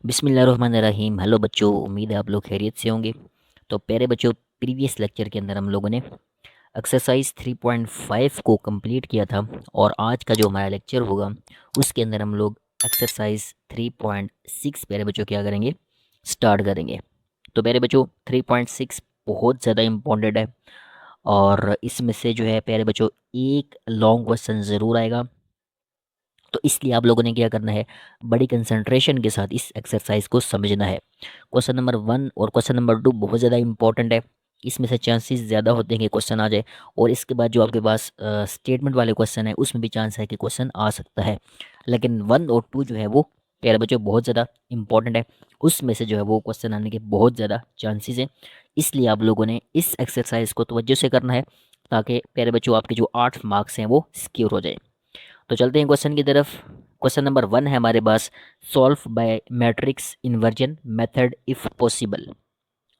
बिस्मिल्लाहिर्रहमानिर्रहीम। हेलो बच्चों, उम्मीद है आप लोग खैरियत से होंगे। तो प्यारे बच्चों, प्रीवियस लेक्चर के अंदर हम लोगों ने एक्सरसाइज 3.5 को कंप्लीट किया था और आज का जो हमारा लेक्चर होगा उसके अंदर हम लोग एक्सरसाइज 3.6 प्यारे बच्चों क्या करेंगे, स्टार्ट करेंगे। तो प्यारे बच्चों 3.6 बहुत ज़्यादा इम्पोर्टेंट है और इसमें से जो है प्यारे बच्चों एक लॉन्ग क्वेश्चन ज़रूर आएगा। तो इसलिए आप लोगों ने क्या करना है, बड़ी कंसंट्रेशन के साथ इस एक्सरसाइज को समझना है। क्वेश्चन नंबर 1 और क्वेश्चन नंबर 2 बहुत ज़्यादा इंपॉर्टेंट है। इसमें से चांसेस ज़्यादा होते हैं कि क्वेश्चन आ जाए, और इसके बाद जो आपके पास स्टेटमेंट वाले क्वेश्चन है उसमें भी चांस है कि क्वेश्चन आ सकता है। लेकिन 1 और 2 जो है वो प्यारे बच्चों बहुत ज़्यादा इंपॉर्टेंट है, उसमें से जो है वो क्वेश्चन आने के बहुत ज़्यादा चांसेस हैं। इसलिए आप लोगों ने इस एक्सरसाइज को तवज्जो से करना है ताकि प्यारे बच्चों आपके जो 8 मार्क्स हैं वो सिक्योर हो जाए। तो चलते हैं क्वेश्चन की तरफ। क्वेश्चन नंबर 1 है हमारे पास, solve by matrix inversion method if possible.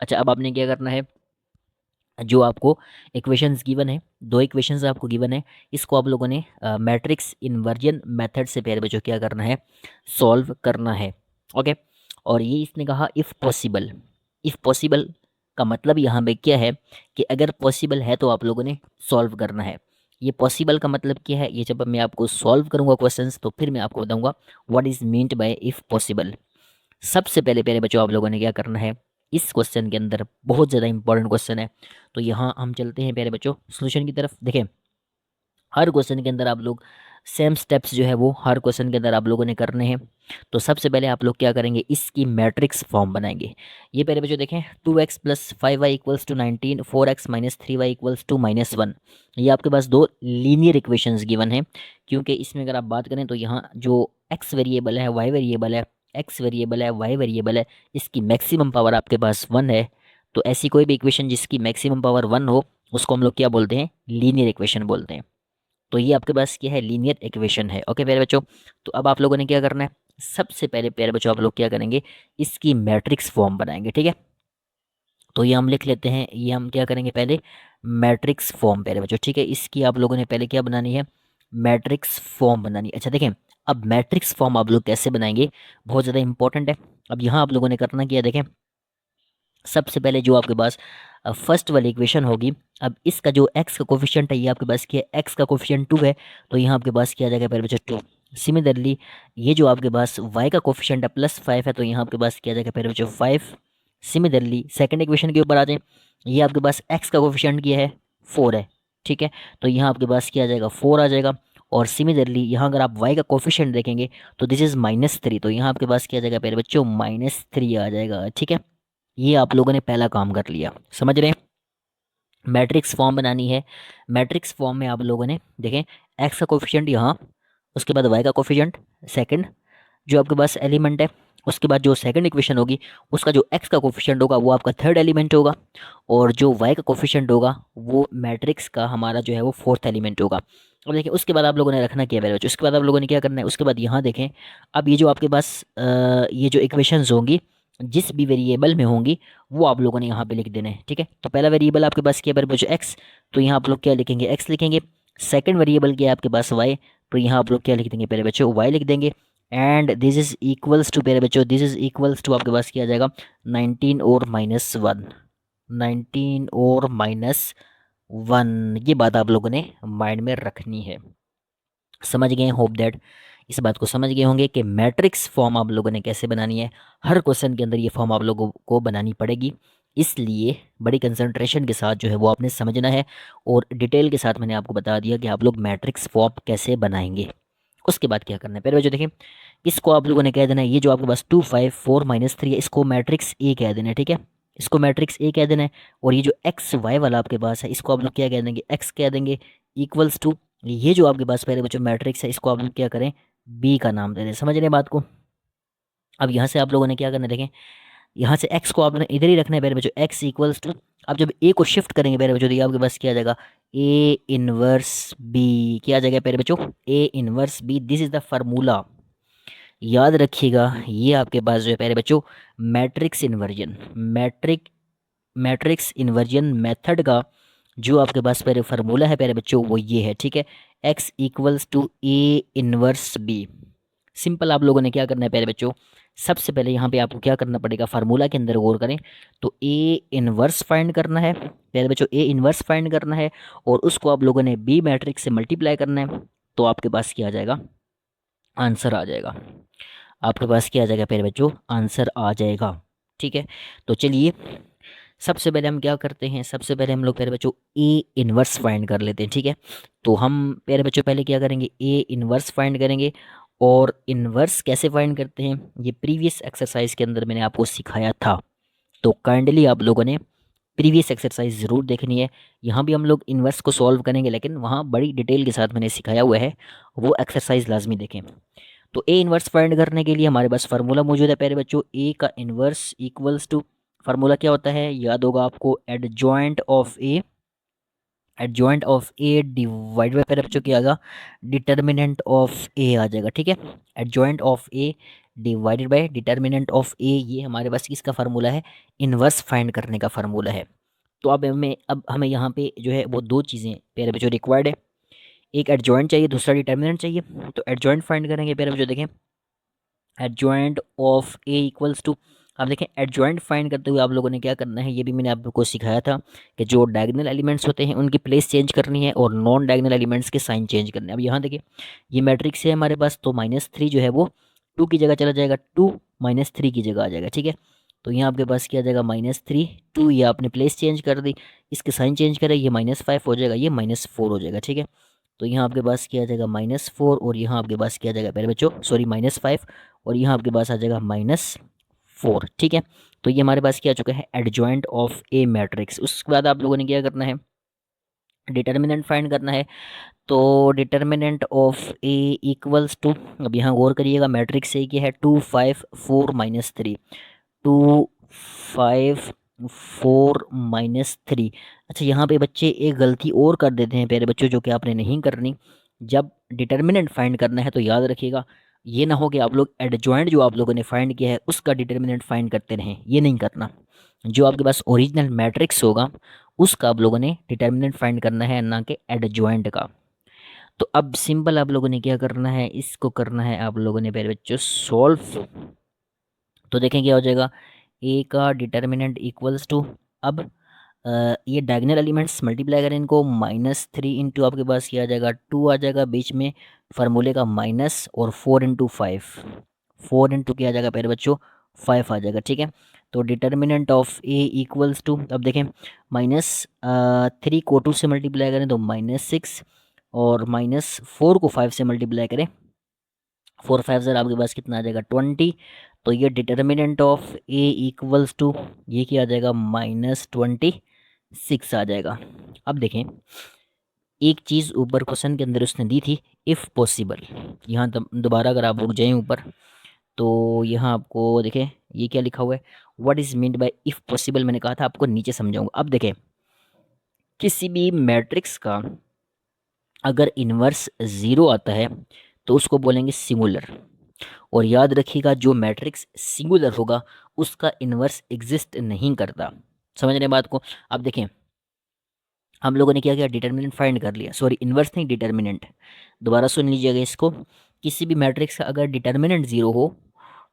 अच्छा, अब आपने क्या करना है, जो आपको इक्वेशंस गिवन है, दो इक्वेशंस आपको गिवन है, इसको आप लोगों ने मैट्रिक्स इन्वर्जन मेथड से प्यारे बच्चों क्या करना है, सॉल्व करना है। ओके। और ये इसने कहा इफ़ पॉसिबल। इफ़ पॉसिबल का मतलब यहाँ पे क्या है कि अगर पॉसिबल है तो आप लोगों ने सॉल्व करना है। ये पॉसिबल का मतलब क्या है, ये जब मैं आपको सॉल्व करूँगा क्वेश्चंस तो फिर मैं आपको बताऊँगा what is meant by if possible. सबसे पहले प्यारे बच्चों आप लोगों ने क्या करना है, इस क्वेश्चन के अंदर बहुत ज़्यादा इंपॉर्टेंट क्वेश्चन है। तो यहाँ हम चलते हैं प्यारे बच्चों सॉल्यूशन की तरफ। देखें, हर क्वेश्चन के अंदर आप लोग सेम स्टेप्स जो है वो हर क्वेश्चन के अंदर आप लोगों ने करने हैं। तो सबसे पहले आप लोग क्या करेंगे, इसकी मैट्रिक्स फॉर्म बनाएंगे। ये पहले बच्चों देखें, 2x plus 5y equals to 19, 4x minus 3y equals to -1। ये आपके पास दो लीनियर इक्वेशंस गिवन हैं। क्योंकि इसमें अगर आप बात करें तो यहाँ जो x वेरिएबल है, y वेरिएबल है, x वेरिएबल है, y वेरिएबल है, इसकी मैक्सिमम पावर आपके पास 1 है। तो ऐसी कोई भी इक्वेशन जिसकी मैक्सिमम पावर 1 हो उसको हम लोग क्या बोलते हैं, लीनियर इक्वेशन बोलते हैं। तो ये आपके पास क्या है, लीनियर इक्वेशन है। ओके प्यारे बच्चों, तो अब आप लोगों ने क्या करना है, सबसे पहले प्यारे बच्चों आप लोग क्या करेंगे, इसकी मैट्रिक्स फॉर्म बनाएंगे। ठीक है, तो ये हम लिख लेते हैं, ये हम क्या करेंगे पहले, मैट्रिक्स फॉर्म प्यारे बच्चों। ठीक है, इसकी आप लोगों ने पहले क्या बनानी है, मैट्रिक्स फॉर्म बनानी है। अच्छा देखें, अब मैट्रिक्स फॉर्म आप लोग कैसे बनाएंगे, बहुत ज़्यादा इंपॉर्टेंट है। अब यहाँ आप लोगों ने करना क्या है, देखें सबसे पहले जो आपके पास फर्स्ट वाली इक्वेशन होगी, अब इसका जो x का कोफिशिएंट है ये आपके पास क्या है, x का कोफिशिएंट 2 है, तो यहाँ आपके पास क्या आ जाएगा पहले बच्चों 2। सिमिलरली ये जो आपके पास y का कोफिशिएंट है +5 है, तो यहाँ आपके पास क्या आ जाएगा पहले बच्चों 5। सिमिलरली सेकंड इक्वेशन के ऊपर आ जाए, ये आपके पास x का कोफिशिएंट क्या है, 4 है। ठीक है, तो यहाँ आपके पास क्या आ जाएगा, 4 आ जाएगा। और सिमिलरली यहाँ अगर आप y का कोफिशिएंट देखेंगे तो दिस इज़ -3, तो यहाँ आपके पास क्या आ जाएगा पहले बच्चों -3 आ जाएगा। ठीक है, ये आप लोगों ने पहला काम कर लिया, समझ रहे हैं। मैट्रिक्स फॉर्म बनानी है। मैट्रिक्स फॉर्म में आप लोगों ने देखें, एक्स का कोफिशिएंट यहाँ, उसके बाद वाई का कोफिशिएंट सेकंड जो आपके पास एलिमेंट है, उसके बाद जो सेकंड इक्वेशन होगी उसका जो एक्स का कोफिशिएंट होगा वो आपका थर्ड एलिमेंट होगा, और जो वाई का कोफिशिएंट होगा वो मैट्रिक्स का हमारा जो है वो फोर्थ एलिमेंट होगा। अब देखिए उसके बाद आप लोगों ने रखना क्या है बच्चों, उसके बाद आप लोगों ने क्या करना है, उसके बाद यहाँ देखें, अब ये जो आपके पास ये जो इक्वेशंस होंगी जिस भी वेरिएबल में होंगी वो आप लोगों ने यहाँ पे लिख देना है। ठीक है, तो पहला वेरिएबल आपके पास क्या है बच्चों, एक्स, तो यहाँ आप लोग क्या लिखेंगे, एक्स लिखेंगे। सेकंड वेरिएबल क्या है आपके पास, वाई, तो यहाँ आप लोग क्या लिख देंगे पहले बच्चों, वाई लिख देंगे। And this is equals to पहले बच्चों, दिस इज इक्वल्स टू आपके पास क्या आ जाएगा, 19 और -1, 19 और -1। ये बात आप लोगों ने माइंड में रखनी है। समझ गए, होप दैट इस बात को समझ गए होंगे कि मैट्रिक्स फॉर्म आप लोगों ने कैसे बनानी है। हर क्वेश्चन के अंदर ये फॉर्म आप लोगों को बनानी पड़ेगी, इसलिए बड़ी कंसंट्रेशन के साथ जो है वो आपने समझना है। और डिटेल के साथ मैंने आपको बता दिया कि आप लोग मैट्रिक्स फॉर्म कैसे बनाएंगे। उसके बाद क्या करना है, पहले जो देखिए, इसको आप लोगों ने कह देना है, ये जो आपके पास 2 5 4 -3 है इसको मैट्रिक्स ए कह देना है। ठीक है, इसको मैट्रिक्स ए कह देना है। और ये जो एक्स वाई वाला आपके पास है इसको आप लोग क्या कह देंगे, एक्स कह देंगे, इक्वल्स टू ये जो आपके पास पहले बच्चों मैट्रिक्स है इसको आप लोग क्या करें, बी का नाम दे दें। समझ रहे हैं बात को। अब यहाँ से आप लोगों ने क्या करना है, देखें यहाँ से एक्स को आपने इधर ही रखना है पहले बच्चों, एक्स इक्वल्स टू, अब जब ए को शिफ्ट करेंगे पहले बच्चों तो ये आपके पास क्या आ जाएगा, ए इनवर्स बी। क्या आ जाएगा पहले बच्चों, A inverse B. This is the formula, याद रखिएगा। ये आपके पास जो है पहले बच्चों matrix inversion, matrix inversion method का जो आपके पास पहले फार्मूला है पहले बच्चों वो ये है। ठीक है, x equals to A inverse B. Simple आप लोगों ने क्या करना है पहले बच्चों, सबसे पहले यहाँ पे आपको क्या करना पड़ेगा, फार्मूला के अंदर गौर करें तो ए इनवर्स फाइंड करना है। पहले बच्चों ए इनवर्स फाइंड करना है और उसको आप लोगों ने बी मैट्रिक्स से मल्टीप्लाई करना है, तो आपके पास क्या आ जाएगा, आंसर आ जाएगा। आपके पास क्या आ जाएगा पहले बच्चों, आंसर आ जाएगा। ठीक है, तो चलिए सबसे पहले हम क्या करते हैं, सबसे पहले हम लोग पहले बच्चों ए इनवर्स फाइंड कर लेते हैं। ठीक है, तो हम पहले बच्चों पहले क्या करेंगे, ए इनवर्स फाइंड करेंगे। और इनवर्स कैसे फाइंड करते हैं, ये प्रीवियस एक्सरसाइज के अंदर मैंने आपको सिखाया था, तो काइंडली आप लोगों ने प्रीवियस एक्सरसाइज ज़रूर देखनी है। यहाँ भी हम लोग इनवर्स को सॉल्व करेंगे, लेकिन वहाँ बड़ी डिटेल के साथ मैंने सिखाया हुआ है, वो एक्सरसाइज लाजमी देखें। तो ए इनवर्स फाइंड करने के लिए हमारे पास फार्मूला मौजूद है। पहले बच्चों ए का इनवर्स इक्वल्स टू, फार्मूला क्या होता है, याद होगा आपको, adjoint of A, adjoint of A divide by, पहले बच्चों क्या आएगा, डिटर्मिनेंट ऑफ ए आ जाएगा। ठीक है, adjoint of A divided by determinant of A, ये हमारे पास किसका फार्मूला है, इनवर्स फाइंड करने का फार्मूला है। तो अब हमें यहाँ पे जो है वो दो चीज़ें पहले बच्चों रिक्वायर्ड है, एक एडजॉइंट चाहिए, दूसरा डिटर्मिनेंट चाहिए। तो एडजॉइंट फाइंड करेंगे पहले बच्चों, देखें adjoint of A equals to, अब देखें एडजॉइंट फाइंड करते हुए आप लोगों ने क्या करना है, ये भी मैंने आपको सिखाया था कि जो डायगोनल एलिमेंट्स होते हैं उनकी प्लेस चेंज करनी है और नॉन डायगोनल एलिमेंट्स के साइन चेंज करने हैं। अब यहाँ देखिए ये मैट्रिक्स है हमारे पास, तो -3 जो है वो 2 की जगह चला जाएगा, 2 -3 की जगह आ जाएगा। ठीक है, तो यहाँ आपके पास क्या आ जाएगा, -3 2, ये आपने प्लेस चेंज कर दी, इसके साइन चेंज करें, ये -5 हो जाएगा, ये -4 हो जाएगा। ठीक है, तो यहाँ आपके पास क्या आ जाएगा, -4, और यहाँ आपके पास क्या आ जाएगा पहले बच्चों, सॉरी -5, और यहाँ आपके पास आ जाएगा -4। ठीक है, तो ये हमारे पास क्या आ चुका है, एडजॉइंट ऑफ ए मैट्रिक्स। उसके बाद आप लोगों ने क्या करना है, डिटर्मिनेंट फाइंड करना है। तो determinant of A equals to, अब यहाँ गौर करिएगा, मैट्रिक्स ए क्या है, 2 5 4 -3, 2 5 4 -3। अच्छा यहाँ पे बच्चे एक गलती और कर देते हैं प्यारे बच्चों, जो कि आपने नहीं करनी। जब डिटर्मिनेंट फाइंड करना है तो याद रखिएगा, ये ना हो कि आप लोग एडजॉइंट जो आप लोगों ने फाइंड किया है उसका डिटर्मिनेंट फाइंड करते रहें, ये नहीं करना। जो आपके पास ओरिजिनल मैट्रिक्स होगा उसका आप लोगों ने डिटर्मिनेंट फाइंड करना है, ना कि एडजॉइंट का। तो अब सिंपल आप लोगों ने क्या करना है, इसको करना है आप लोगों ने प्यारे बच्चों सॉल्व। तो देखें क्या हो जाएगा, ए का डिटर्मिनेंट इक्वल्स टू, अब ये डायगोनल एलिमेंट्स मल्टीप्लाई करें इनको, -3 इंटू आपके पास क्या आ जाएगा, 2 आ जाएगा बीच में फार्मूले का माइनस, और 4 इंटू 5, 4 इंटू क्या आ जाएगा पहले बच्चों, 5 आ जाएगा। ठीक है, तो determinant of A equals to, अब देखें -3 को 2 से मल्टीप्लाई करें तो -6, और -4 को 5 से मल्टीप्लाई करें, 4 5 ज़रा आपके पास कितना आ जाएगा, 20। तो ये determinant of A equals to, ये क्या आ जाएगा, -26 आ जाएगा। अब देखें एक चीज़ ऊपर क्वेश्चन के अंदर उसने दी थी, इफ़ पॉसिबल, यहाँ दोबारा अगर आप रुक जाएं ऊपर, तो यहाँ आपको देखें ये क्या लिखा हुआ है, what is meant by if possible, मैंने कहा था आपको नीचे समझाऊंगा। अब देखें किसी भी मैट्रिक्स का अगर इन्वर्स 0 आता है तो उसको बोलेंगे सिंगुलर। और याद रखिएगा जो मैट्रिक्स सिंगुलर होगा उसका इन्वर्स एग्जिस्ट नहीं करता। समझ रहे बात को। अब देखें हम लोगों ने क्या किया, डिटर्मिनेंट फाइंड कर लिया, सॉरी इन्वर्स नहीं डिटर्मिनेंट, दोबारा सुन लीजिएगा इसको। किसी भी मैट्रिक्स का अगर डिटर्मिनेंट 0 हो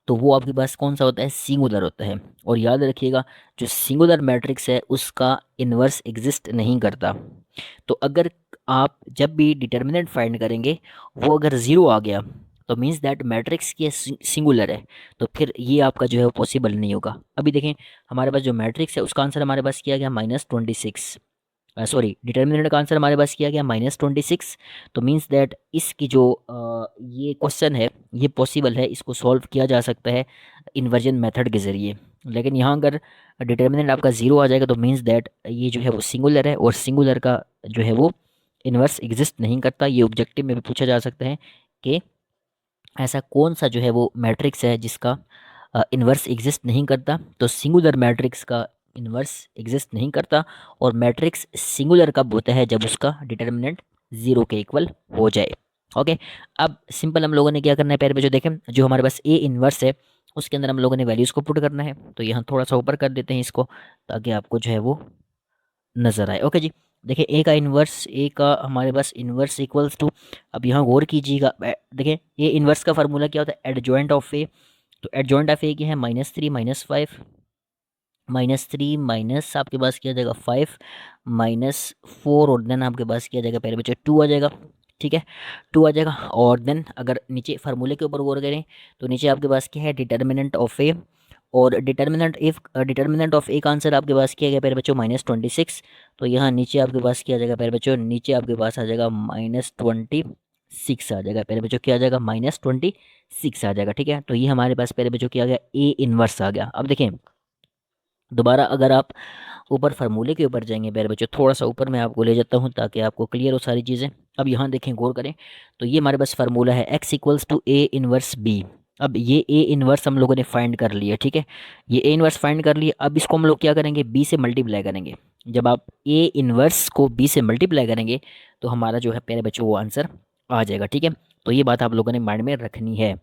तो वो आपके पास कौन सा होता है, सिंगुलर होता है। और याद रखिएगा जो सिंगुलर मैट्रिक्स है उसका इन्वर्स एग्जिस्ट नहीं करता। तो अगर आप जब भी डिटर्मिनेंट फाइंड करेंगे वो अगर 0 आ गया तो मीन्स दैट मैट्रिक्स की सिंगुलर है, तो फिर ये आपका जो है वो पॉसिबल नहीं होगा। अभी देखें हमारे पास जो मैट्रिक्स है उसका आंसर हमारे पास किया गया -26, सॉरी डिटर्मिनेंट का आंसर हमारे पास किया गया -26। तो मीन्स दैट इसकी जो ये क्वेश्चन है ये पॉसिबल है, इसको सॉल्व किया जा सकता है इन्वर्जन मेथड के ज़रिए। लेकिन यहाँ अगर डिटर्मिनेंट आपका 0 आ जाएगा तो मीन्स दैट ये जो है वो सिंगुलर है, और सिंगुलर का जो है वो इन्वर्स एग्जिस्ट नहीं करता। ये ऑब्जेक्टिव में भी पूछा जा सकता है कि ऐसा कौन सा जो है वो मैट्रिक्स है जिसका इन्वर्स एग्जिस्ट नहीं करता। तो सिंगुलर मैट्रिक्स का इन्वर्स एग्जिस्ट नहीं करता, और मैट्रिक्स सिंगुलर कब होता है, जब उसका डिटर्मिनेंट 0 के इक्वल हो जाए। ओके, अब सिंपल हम लोगों ने क्या करना है, पहले जो देखें जो हमारे पास ए इन्वर्स है उसके अंदर हम लोगों ने वैल्यूज़ को पुट करना है। तो यहाँ थोड़ा सा ऊपर कर देते हैं इसको ताकि आपको जो है वो नज़र आए। ओके जी, देखिए ए का इन्वर्स, ए का हमारे पास इन्वर्स इक्वल्स टू, अब यहाँ गौर कीजिएगा, देखिए ए इन्वर्स का फार्मूला क्या होता है, एडजॉइंट ऑफ ए। तो एडजॉइंट ऑफ ए की है -3 -5, -3 माइनस आपके पास किया जाएगा 5 -4 और देन आपके पास किया जाएगा पहले बच्चे 2 आ जाएगा। ठीक है, 2 आ जाएगा। और देन अगर नीचे फार्मूले के ऊपर गौर करें तो नीचे आपके पास क्या है, डिटर्मिनेंट ऑफ ए, और डिटर्मिनेंट ऑफ ए का आंसर आपके पास किया गया पहले बच्चों -26। तो यहाँ नीचे आपके पास किया जाएगा पहले बच्चों, नीचे आपके पास आ जाएगा -26 आ जाएगा पहले बच्चों, क्या आ जाएगा -26 आ जाएगा। ठीक है, तो ये हमारे पास पहले बच्चों क्या आ गया, ए इनवर्स आ गया। अब देखें दोबारा अगर आप ऊपर फार्मूले के ऊपर जाएंगे प्यारे बच्चों, थोड़ा सा ऊपर मैं आपको ले जाता हूँ ताकि आपको क्लियर हो सारी चीज़ें। अब यहाँ देखें, गौर करें तो ये हमारे पास फार्मूला है x equals to A inverse B. अब ये ए इनवर्स हम लोगों ने फाइंड कर लिया। ठीक है, ये ए इनवर्स फाइंड कर लिया। अब इसको हम लोग क्या करेंगे, बी से मल्टीप्लाई करेंगे। जब आप ए इनवर्स को बी से मल्टीप्लाई करेंगे तो हमारा जो है प्यारे बच्चों वो आंसर आ जाएगा। ठीक है, तो ये बात आप लोगों ने माइंड में रखनी है।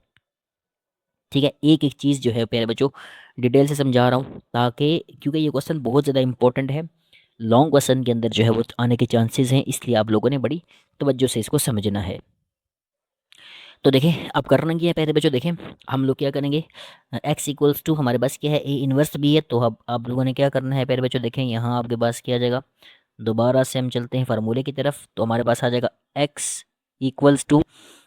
ठीक है, एक एक चीज़ जो है प्यारे बच्चों डिटेल से समझा रहा हूँ ताकि, क्योंकि ये क्वेश्चन बहुत ज़्यादा इंपॉर्टेंट है, लॉन्ग क्वेश्चन के अंदर जो है वो आने के चांसेस हैं, इसलिए आप लोगों ने बड़ी तवज्जो से इसको समझना है। तो देखें अब करना क्या है पहले बच्चों, देखें हम लोग क्या करेंगे, x इक्वल्स टू हमारे पास क्या है, ए इनवर्स भी है। तो अब आप लोगों ने क्या करना है पहले बच्चों, देखें यहाँ आपके पास क्या आ जाएगा, दोबारा से हम चलते हैं फार्मूले की तरफ। तो हमारे पास आ जाएगा x इक्वल्स टू,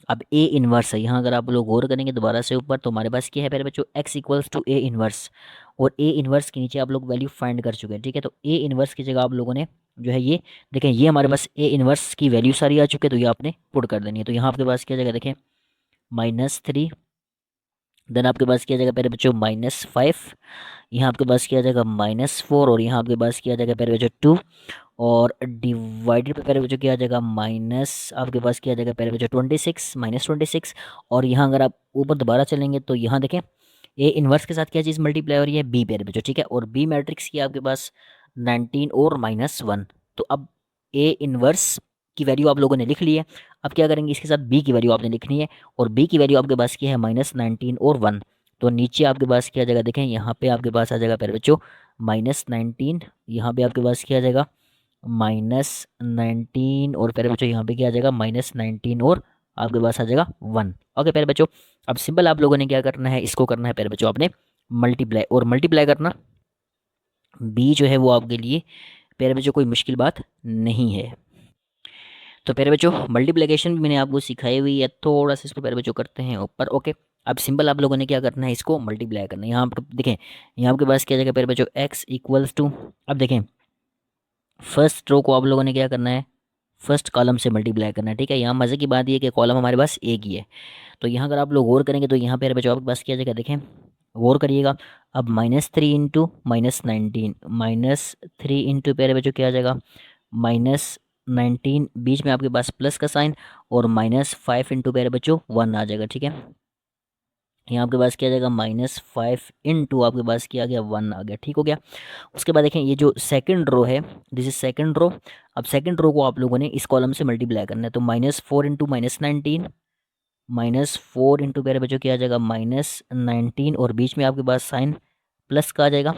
अब ए इनवर्स है यहाँ, अगर आप लोग गौर करेंगे दोबारा से ऊपर तो हमारे पास क्या है पहले बच्चों, x equals to A inverse, और ए इनवर्स के नीचे आप लोग वैल्यू फाइंड कर चुके हैं। ठीक है, तो ए इनवर्स की जगह आप लोगों ने जो है ये देखें, ये हमारे पास ए इनवर्स की वैल्यू सारी आ चुकी है, तो ये आपने पुट कर देनी है। तो यहाँ आपके पास क्या जगह देखें, -3, देन आपके पास क्या जाएगा पहले बच्चों -5, यहाँ आपके पास क्या जाएगा -4, और यहाँ आपके पास क्या जाएगा पहले बच्चों 2, और डिवाइडेड पे पहले बच्चों क्या आ जाएगा माइनस, आपके पास क्या आ जाएगा पहले बच्चों 26, -26। और यहाँ अगर आप ऊपर दोबारा चलेंगे तो यहाँ देखें ए इनवर्स के साथ क्या चीज़ मल्टीप्लाई हो रही है, बी पहले बच्चों। ठीक है, और बी मैट्रिक्स की आपके पास 19 और -1। तो अब ए इनवर्स की वैल्यू आप लोगों ने लिख ली है। अब क्या करेंगे, इसके साथ बी की वैल्यू आपने लिखनी है, और बी की वैल्यू आपके पास क्या है, -19 और 1। तो नीचे आपके पास क्या आ जाएगा, देखें यहाँ पे आपके पास आ जाएगा पहले बच्चों -19, यहाँ पे आपके पास क्या आ जाएगा -19, और पहले बच्चों यहाँ पे क्या आ जाएगा -19 और आपके पास आ जाएगा 1। ओके पहले बच्चों, अब सिंपल आप लोगों ने क्या करना है, इसको करना है पहले बच्चों आपने मल्टीप्लाई, और मल्टीप्लाई करना बी जो है वो आपके लिए पहले बच्चों कोई मुश्किल बात नहीं है। तो प्यारे बच्चों मल्टीप्लिकेशन भी मैंने आपको सिखाई हुई है, थोड़ा सा इसको प्यारे बच्चों करते हैं ऊपर। ओके, अब सिंपल आप लोगों ने क्या करना है, इसको मल्टीप्लाई करना है। यहाँ पर देखें, यहाँ आपके पास क्या जाएगा प्यारे बच्चों x इक्वल्स टू, अब देखें फर्स्ट रो को आप लोगों ने क्या करना है, फर्स्ट कॉलम से मल्टीप्लाई करना है। ठीक है, यहाँ मज़े की बात ये है कि कॉलम हमारे पास एक ही है। तो यहाँ अगर आप लोग गौर करेंगे तो यहाँ पे बच्चों आपके पास क्या जगह, देखें गौर करिएगा। अब -3 इंटू -19, -3 इंटू प्यारे बच्चों क्या आ जाएगा -19, बीच में आपके पास प्लस का साइन, और -5 इंटू प्यारे बच्चों 1 आ जाएगा। ठीक है, यहाँ आपके पास क्या आ जाएगा -5 इंटू आपके पास क्या आ गया 1 आ गया। ठीक हो गया। उसके बाद देखें ये जो सेकंड रो है, दिस इज सेकंड रो। अब सेकंड रो को आप लोगों ने इस कॉलम से मल्टीप्लाई करना है। तो -4 इंटू -19, -4 इंटू प्यारे बच्चों क्या आ जाएगा -19, और बीच में आपके पास साइन प्लस का आ जाएगा,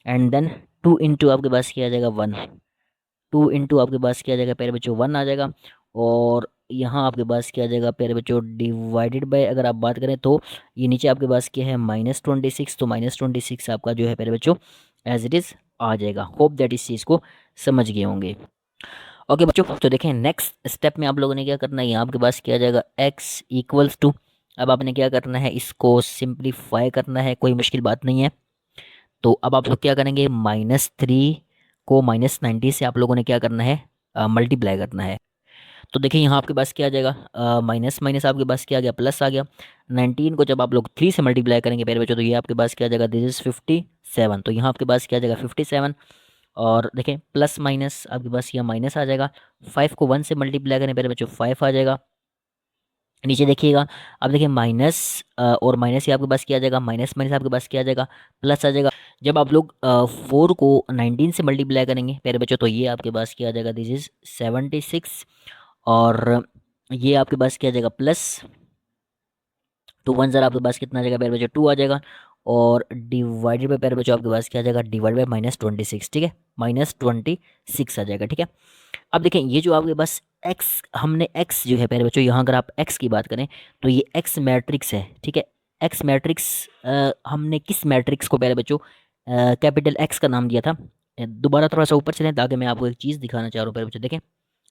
एंड देन 2 इंटू आपके पास क्या आ जाएगा 1, 2 इंटू आपके पास क्या आ जाएगा प्यारे बच्चों 1 आ जाएगा। और यहाँ आपके पास क्या आ जाएगा प्यारे बच्चों डिवाइडेड बाय, अगर आप बात करें तो ये नीचे आपके पास क्या है -26। तो -26 आपका जो है प्यारे बच्चों एज इट इज़ आ जाएगा। होप दैट इस चीज़ को समझ गए होंगे। ओके बच्चों, तो देखें नेक्स्ट स्टेप में आप लोगों ने क्या करना है, यहाँ आपके पास क्या आ जाएगा x इक्वल्स टू, अब आपने क्या करना है, इसको सिंप्लीफाई करना है, कोई मुश्किल बात नहीं है। तो अब आप लोग क्या करेंगे, -3 को -90 से आप लोगों ने क्या करना है, मल्टीप्लाई करना है। तो देखिए यहाँ आपके पास क्या आ जाएगा, माइनस माइनस आपके पास क्या आ गया, प्लस आ गया। 19 को जब आप लोग 3 से मल्टीप्लाई करेंगे पहले बच्चों, तो ये आपके पास क्या आ जाएगा, दिस इज 57। तो यहाँ आपके पास क्या आ जाएगा 57, और देखें प्लस माइनस आपके पास यहाँ माइनस आ जाएगा। 5 को 1 से मल्टीप्लाई करें पहले बच्चों 5 आ जाएगा। नीचे देखिएगा, अब देखिए माइनस और माइनस ही आपके पास क्या आ जाएगा, माइनस माइनस आपके पास क्या आ जाएगा, प्लस आ जाएगा। जब आप लोग 4 को 19 से मल्टीप्लाई करेंगे प्यारे बच्चों, तो ये आपके पास क्या आ जाएगा, दिस इज 76, और ये आपके पास क्या आ जाएगा प्लस 2 1 ज़रा आपके पास कितना आ जाएगा प्यारे बच्चों 2 आ जाएगा, और डिवाइडेड बाय प्यारे बच्चों आपके पास क्या आ जाएगा, डिवाइड बाय -26। ठीक है, -26 आ जाएगा। ठीक है, अब देखें ये जो आपके पास x, हमने x जो है प्यारे बच्चों, यहाँ अगर आप x की बात करें तो ये x मैट्रिक्स है। ठीक है, एक्स मैट्रिक्स, हमने किस मैट्रिक्स को पहले बच्चों कैपिटल एक्स का नाम दिया था। दोबारा थोड़ा सा ऊपर चलें ताकि मैं आपको एक चीज़ दिखाना चाह रहा हूँ पहले बच्चों, देखें।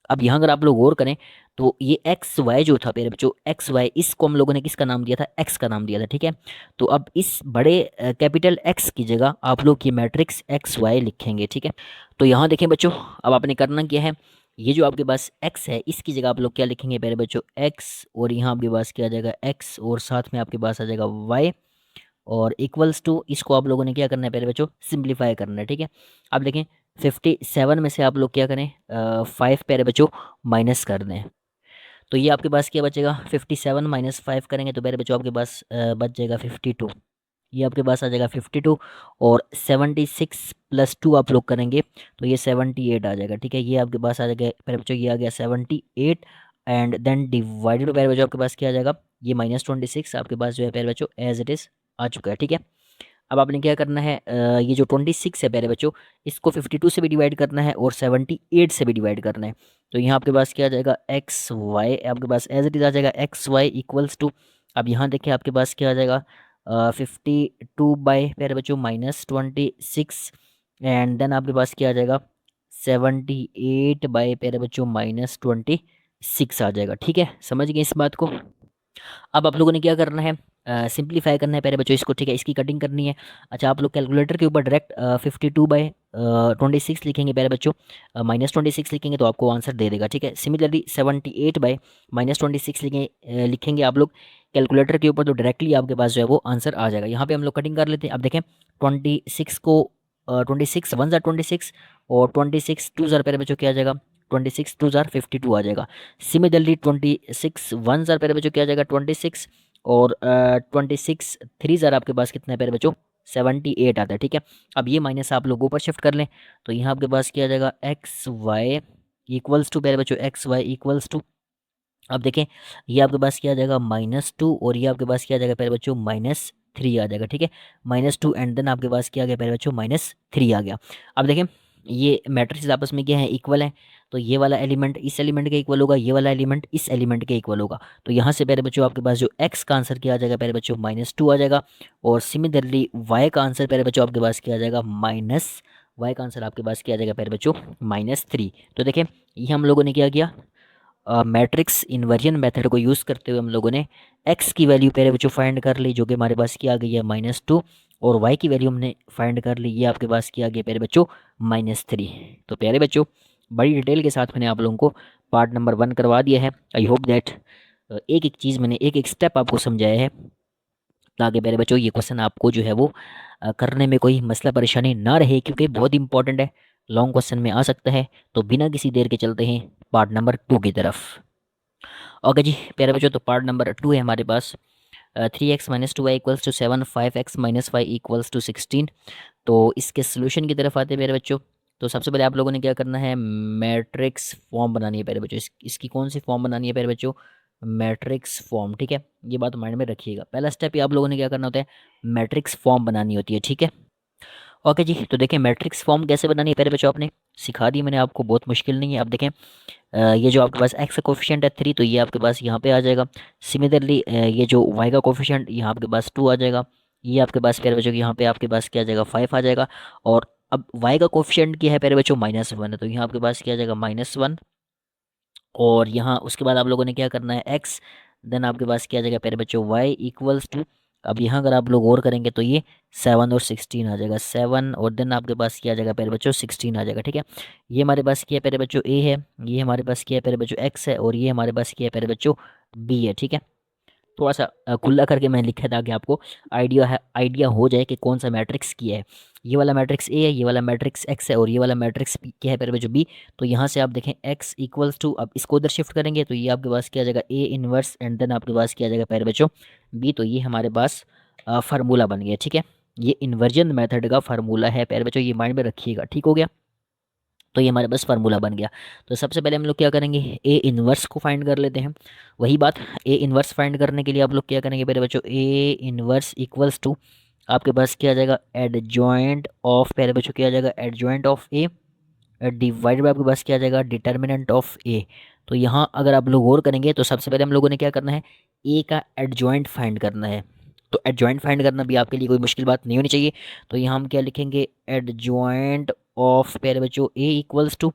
अब यहाँ अगर आप लोग गौर करें तो ये एक्स वाई जो था पहले बच्चों, एक्स वाई, इसको हम लोगों ने किसका नाम दिया था, एक्स का नाम दिया था, ठीक है। तो अब इस बड़े कैपिटल एक्स की जगह आप लोग ये मैट्रिक्स एक्स वाई लिखेंगे, ठीक है। तो यहाँ देखें बच्चों, अब आपने करना क्या है, ये जो आपके पास x है इसकी जगह आप लोग क्या लिखेंगे पहले बच्चों, x, और यहाँ आपके पास क्या आ जाएगा x, और साथ में आपके पास आ जाएगा y, और इक्वल्स टू, इसको आप लोगों ने क्या करना है पहले बच्चों, सिंप्लीफाई करना है, ठीक है। अब देखें 57 में से आप लोग क्या करें, 5 पहले बच्चों माइनस कर दें। तो ये आपके पास क्या बचेगा, 57 माइनस 5 करेंगे तो पहले बच्चों आपके पास बच जाएगा 52। ये आपके पास आ जाएगा 52, और 76 प्लस 2 आप लोग करेंगे तो ये 78 आ जाएगा, ठीक है। ये आपके पास आ जाएगा पहले बच्चों, ये आ गया 78, एंड देन डिवाइडेड पहले बच्चों आपके पास क्या आ जाएगा, ये -26 आपके पास जो है पहले बच्चों एज इट इज़ आ चुका है, ठीक है। अब आपने क्या करना है, ये जो 26 है पहले बच्चों, इसको 52 से भी डिवाइड करना है और 78 से भी डिवाइड करना है। तो यहाँ आपके पास क्या आ जाएगा, एक्स वाई आपके पास एज इट इज़ आ जाएगा, एक्स वाई इक्वल्स टू, अब यहाँ देखिए आपके पास क्या आ जाएगा, 52 बाई पहले बच्चों -26, एंड देन आपके पास क्या आ जाएगा, 78 बाई पहले बच्चों -26 आ जाएगा, ठीक है। समझ गए इस बात को। अब आप लोगों ने क्या करना है, सिंप्लीफाई करना है पहले बच्चों इसको, ठीक है, इसकी कटिंग करनी है। अच्छा, आप लोग कैलकुलेटर के ऊपर डायरेक्ट 52/26 लिखेंगे पहले बच्चों, -26 लिखेंगे तो आपको आंसर दे देगा, ठीक है। सिमिलरली 78/-26 लिखेंगे आप लोग कैलकुलेटर के ऊपर तो डायरेक्टली आपके पास जो है वो आंसर आ जाएगा। यहाँ पे हम लोग कटिंग कर लेते हैं। अब देखें 26 को 26 1 ज़ार 26, और 26 2 ज़ार पहले बच्चों क्या आ जाएगा, 26 2 ज़ार 52 आ जाएगा। सिमिलरली 26 1 ज़ार पहले बच्चों क्या आ जाएगा, 26, और 26 3 ज़ार आपके पास कितना है पहले बच्चों, 78 आता है, ठीक है। अब ये माइनस आप लोग ऊपर शिफ्ट कर लें तो यहाँ आपके पास क्या आ जाएगा, एक्स वाई इक्वल्स टू पहले बच्चों, एक्स वाई इक्वल्स टू, अब देखें ये आपके पास क्या आ जाएगा -2, और ये आपके पास क्या आ जाएगा पहले बच्चों -3 आ जाएगा, ठीक है। -2 एंड देन आपके पास क्या आ गया पहले बच्चों, -3 आ गया। अब देखें ये मैट्रिक्स आपस में क्या है, इक्वल है। तो ये वाला एलिमेंट इस एलिमेंट के इक्वल होगा, ये वाला एलिमेंट इस एलिमेंट के इक्वल होगा। तो यहाँ से पहले बच्चों आपके पास जो x का आंसर क्या आ जाएगा पहले बच्चों, -2 आ जाएगा, और सिमिलरली y का आंसर पहले बच्चों आपके पास क्या आ जाएगा, y का आंसर आपके पास क्या आ जाएगा पहले बच्चों, -3। तो देखें ये हम लोगों ने क्या किया, मैट्रिक्स इन्वर्जन मेथड को यूज़ करते हुए हम लोगों ने x की वैल्यू पहले बच्चों फाइंड कर ली, जो कि हमारे पास क्या आ गई है, -2, और y की वैल्यू हमने फाइंड कर ली, ये आपके पास क्या आ गया प्यारे बच्चों, -3। तो प्यारे बच्चों बड़ी डिटेल के साथ मैंने आप लोगों को पार्ट नंबर 1 करवा दिया है। आई होप दैट एक एक चीज़ मैंने एक एक स्टेप आपको समझाया है, ताकि प्यारे बच्चों ये क्वेश्चन आपको जो है वो करने में कोई मसला परेशानी ना रहे, क्योंकि बहुत इंपॉर्टेंट है, लॉन्ग क्वेश्चन में आ सकता है। तो बिना किसी देर के चलते हैं पार्ट नंबर 2 की तरफ। ओके जी प्यारे बच्चों, तो पार्ट नंबर 2 है हमारे पास, 3x - 2y equals to 7, 5x - 5 equals to 16। तो इसके सोल्यूशन की तरफ आते हैं मेरे बच्चों। तो सबसे पहले आप लोगों ने क्या करना है, मैट्रिक्स फॉर्म बनानी है पहले बच्चों। इसकी कौन सी फॉर्म बनानी है पहले बच्चों, मैट्रिक्स फॉर्म, ठीक है। ये बात माइंड में रखिएगा, पहला स्टेप ही आप लोगों ने क्या करना होता है, मैट्रिक्स फॉर्म बनानी होती है, ठीक है। ओके जी, तो देखें मैट्रिक्स फॉर्म कैसे बनानी है पहले बच्चों, आपने सिखा दी मैंने आपको, बहुत मुश्किल नहीं है। अब देखें ये जो आपके पास x का कोफिशिएंट है 3, तो ये आपके पास यहाँ पे आ जाएगा। सिमिलरली ये जो y का कोफिशिएंट यहाँ आपके पास 2 आ जाएगा। ये आपके पास प्यारे बच्चों यहाँ पे आपके पास क्या आ जाएगा, 5 आ जाएगा। और अब y का कोफिशिएंट क्या है प्यारे बच्चों, -1 है, तो यहाँ आपके पास क्या आ जाएगा, -1। और यहाँ उसके बाद आप लोगों ने क्या करना है, x, देन आपके पास क्या आ जाएगा प्यारे बच्चों, y इक्वल्स टू, अब यहाँ अगर आप लोग और करेंगे तो ये 7 और 16 आ जाएगा, 7 और देन आपके पास क्या आ जाएगा प्यारे बच्चों, 16 आ जाएगा, ठीक है। ये हमारे पास क्या है प्यारे बच्चों, a है, ये हमारे पास क्या है प्यारे बच्चों, x है, और ये हमारे पास क्या है प्यारे बच्चों, b है, ठीक है। थोड़ा सा खुला करके मैंने लिखा था कि आपको आइडिया हो जाए कि कौन सा मैट्रिक्स किया है। ये वाला मैट्रिक्स ए है, ये वाला मैट्रिक्स एक्स है, और ये वाला मैट्रिक्स क्या है पहले जो बी। तो यहाँ से आप देखें एक्स इक्वल्स टू, अब इसको उधर शिफ्ट करेंगे तो ये आपके पास क्या आ जाएगा, ए इनवर्स, एंड देन आपके पास क्या आ जाएगा पहले बच्चों, बी। तो ये हमारे पास फार्मूला बन गया, ठीक है। ये इन्वर्जन मेथड का फार्मूला है पहले बच्चों, ये माइंड में रखिएगा, ठीक हो गया। तो ये हमारे पास फार्मूला बन गया। तो सबसे पहले हम लोग क्या करेंगे, ए इन्वर्स को फाइंड कर लेते हैं। वही बात, ए इन्वर्स फाइंड करने के लिए आप लोग क्या करेंगे पहले बच्चों, ए इन्वर्स इक्वल्स टू, आपके पास क्या आ जाएगा, एडजॉइंट ऑफ, पहले बच्चों क्या आ जाएगा, adjoint of A divide by आपके पास क्या आ जाएगा, डिटर्मिनेंट ऑफ ए। तो यहाँ अगर आप लोग और करेंगे तो सबसे पहले हम लोगों ने क्या करना है, ए का एडजॉइंट फाइंड करना है। तो एडजॉइंट फाइंड करना भी आपके लिए कोई मुश्किल बात नहीं होनी चाहिए। तो यहाँ हम क्या लिखेंगे, एडजॉइंट ऑफ प्यारे बच्चों ए इक्वल्स टू।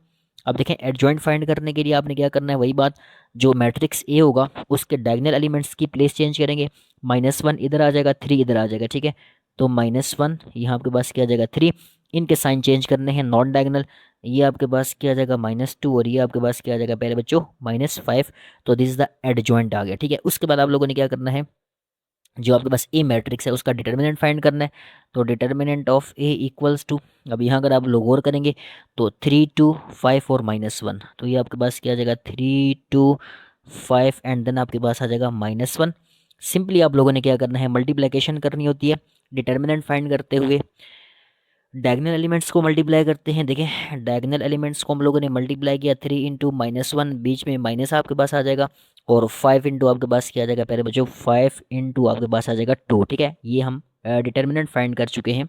अब देखें एडजॉइंट फाइंड करने के लिए आपने क्या करना है, वही बात, जो मैट्रिक्स ए होगा उसके डायगोनल एलिमेंट्स की प्लेस चेंज करेंगे। -1 इधर आ जाएगा, 3 इधर आ जाएगा, ठीक है। तो -1 यहाँ आपके पास क्या आ जाएगा, 3, इनके साइन चेंज करने हैं नॉन डायगोनल, ये आपके पास क्या आ जाएगा -2 और ये आपके पास क्या आ जाएगा पहले बच्चों -5। तो दिस इज द एडजॉइंट आ गया, ठीक है। उसके बाद आप लोगों ने क्या करना है, जो आपके पास ए मैट्रिक्स है उसका डिटर्मिनेंट फाइंड करना है। तो determinant of A equals to, अब यहाँ अगर आप लोग और करेंगे तो 3 2 5 और -1, तो ये आपके पास क्या आ जाएगा 3 2 5 एंड देन आपके पास आ जाएगा -1। सिंपली आप लोगों ने क्या करना है, मल्टीप्लिकेशन करनी होती है डिटर्मिनेंट फाइंड करते हुए, डायगोनल एलिमेंट्स को मल्टीप्लाई करते हैं। देखें डायगोनल एलिमेंट्स को हम लोगों ने मल्टीप्लाई किया, 3 इंटू -1, बीच में माइनस आपके पास आ जाएगा, और 5 इंटू आपके पास क्या आ जाएगा पहले बच्चों, 5 इंटू आपके पास आ जाएगा 2, ठीक है। ये हम डिटर्मिनेंट फाइंड कर चुके हैं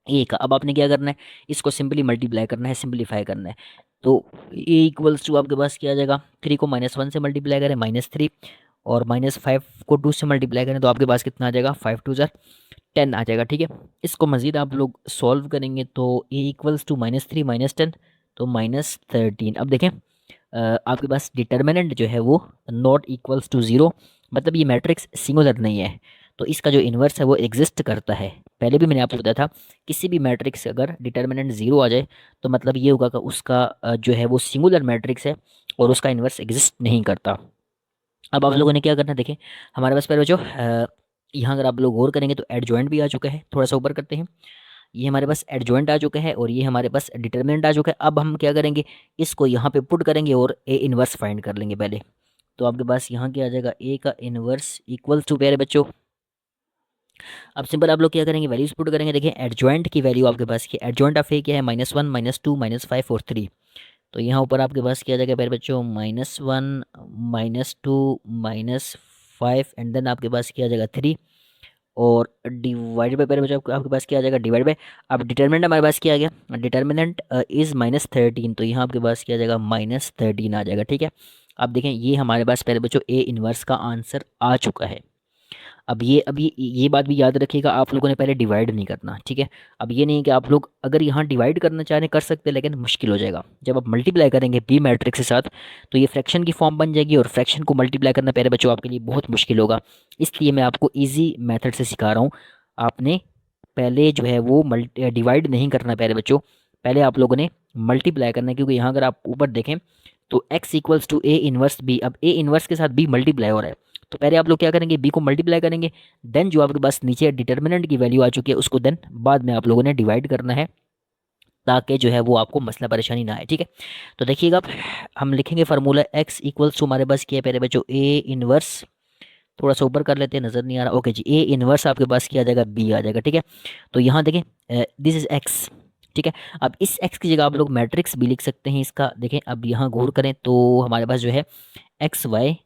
ए का। अब आपने क्या करना है, इसको सिंपली मल्टीप्लाई करना है, सिंपलीफाई करना है। तो ए इक्वल्स टू आपके पास क्या आ जाएगा, 3 को -1 से मल्टीप्लाई करें -3, और -5 को 2 से मल्टीप्लाई करें तो आपके पास कितना आ जाएगा, 5 2 10 आ जाएगा, ठीक है। इसको मज़ीद आप लोग सॉल्व करेंगे तो ए इक्वल्स टू -3 -10, तो -13। अब देखें आपके पास डिटर्मिनेंट जो है वो नॉट इक्वल्स टू 0, मतलब ये मैट्रिक्स सिंगुलर नहीं है, तो इसका जो इन्वर्स है वो एग्जिस्ट करता है। पहले भी मैंने आपको बताया था, किसी भी मैट्रिक्स से अगर डिटर्मिनेंट 0 आ जाए तो मतलब ये होगा कि उसका जो है वो सिंगुलर मैट्रिक्स है और उसका इन्वर्स एग्जिस्ट नहीं करता। अब आप लोगों ने क्या करना है, देखें हमारे पास पहले जो यहाँ अगर आप लोग गौर करेंगे तो एडजॉइंट भी आ चुका है, थोड़ा सा ऊपर करते हैं, ये हमारे पास एडजॉइंट आ चुका है और ये हमारे पास डिटर्मिनेंट आ चुका है। अब हम क्या करेंगे, इसको यहाँ पे पुट करेंगे और ए इन्वर्स फाइंड कर लेंगे पहले। तो आपके पास यहाँ क्या आ जाएगा, ए का इन्वर्स इक्वल टू प्यारे बच्चों, अब सिंपल आप लोग क्या करेंगे, वैल्यूज पुट करेंगे। देखिए एडजॉइंट की वैल्यू आपके पास की, एडजॉइंट ऑफ ए क्या है, -1 -2 -5 और 3। तो यहाँ ऊपर आपके पास क्या आ जाएगा प्यारे बच्चों, -1 -2 -5 एंड देन आपके पास क्या आ जाएगा 3, और डिवाइड बाई, पहले बच्चों आपके पास क्या आ जाएगा, डिवाइड बाई। अब डिटर्मिनेंट हमारे पास क्या आ गया, डिटर्मिनेंट इज़ -13, तो यहाँ आपके पास क्या आ जाएगा, -13 आ जाएगा, ठीक है। अब देखें ये हमारे पास पहले बच्चों ए इन्वर्स का आंसर आ चुका है। अब ये बात भी याद रखिएगा, आप लोगों ने पहले डिवाइड नहीं करना, ठीक है। अब ये नहीं कि आप लोग अगर यहाँ डिवाइड करना चाहें कर सकते हैं, लेकिन मुश्किल हो जाएगा जब आप मल्टीप्लाई करेंगे बी मैट्रिक्स के साथ, तो ये फ्रैक्शन की फॉर्म बन जाएगी और फ्रैक्शन को मल्टीप्लाई करना पहले बच्चों आपके लिए बहुत मुश्किल होगा। इसलिए मैं आपको ईजी मेथड से सिखा रहा हूँ। आपने पहले जो है वो डिवाइड नहीं करना पहले बच्चों, पहले आप लोगों ने मल्टीप्लाई करना है, क्योंकि यहाँ अगर आप ऊपर देखें तो x equals to A inverse B, अब ए इन्वर्स के साथ बी मल्टीप्लाई हो रहा है, तो पहले आप लोग क्या करेंगे, बी को मल्टीप्लाई करेंगे, देन जो आपके पास नीचे डिटर्मिनेंट की वैल्यू आ चुकी है उसको देन बाद में आप लोगों ने डिवाइड करना है, ताकि जो है वो आपको मसला परेशानी ना आए, ठीक है। तो देखिएगा हम लिखेंगे फार्मूला x इक्वल्स टू, हमारे पास क्या है पहले बच्चों, ए इन्वर्स, थोड़ा सा ऊपर कर लेते हैं, नज़र नहीं आ रहा, ओके जी, ए इन्वर्स आपके पास क्या आ जाएगा, बी आ जाएगा, ठीक है। तो यहाँ देखें दिस इज एक्स, ठीक है। अब इस x की जगह आप लोग मैट्रिक्स भी लिख सकते हैं इसका, देखें अब यहाँ गौर करें तो हमारे पास जो है एक्स वाई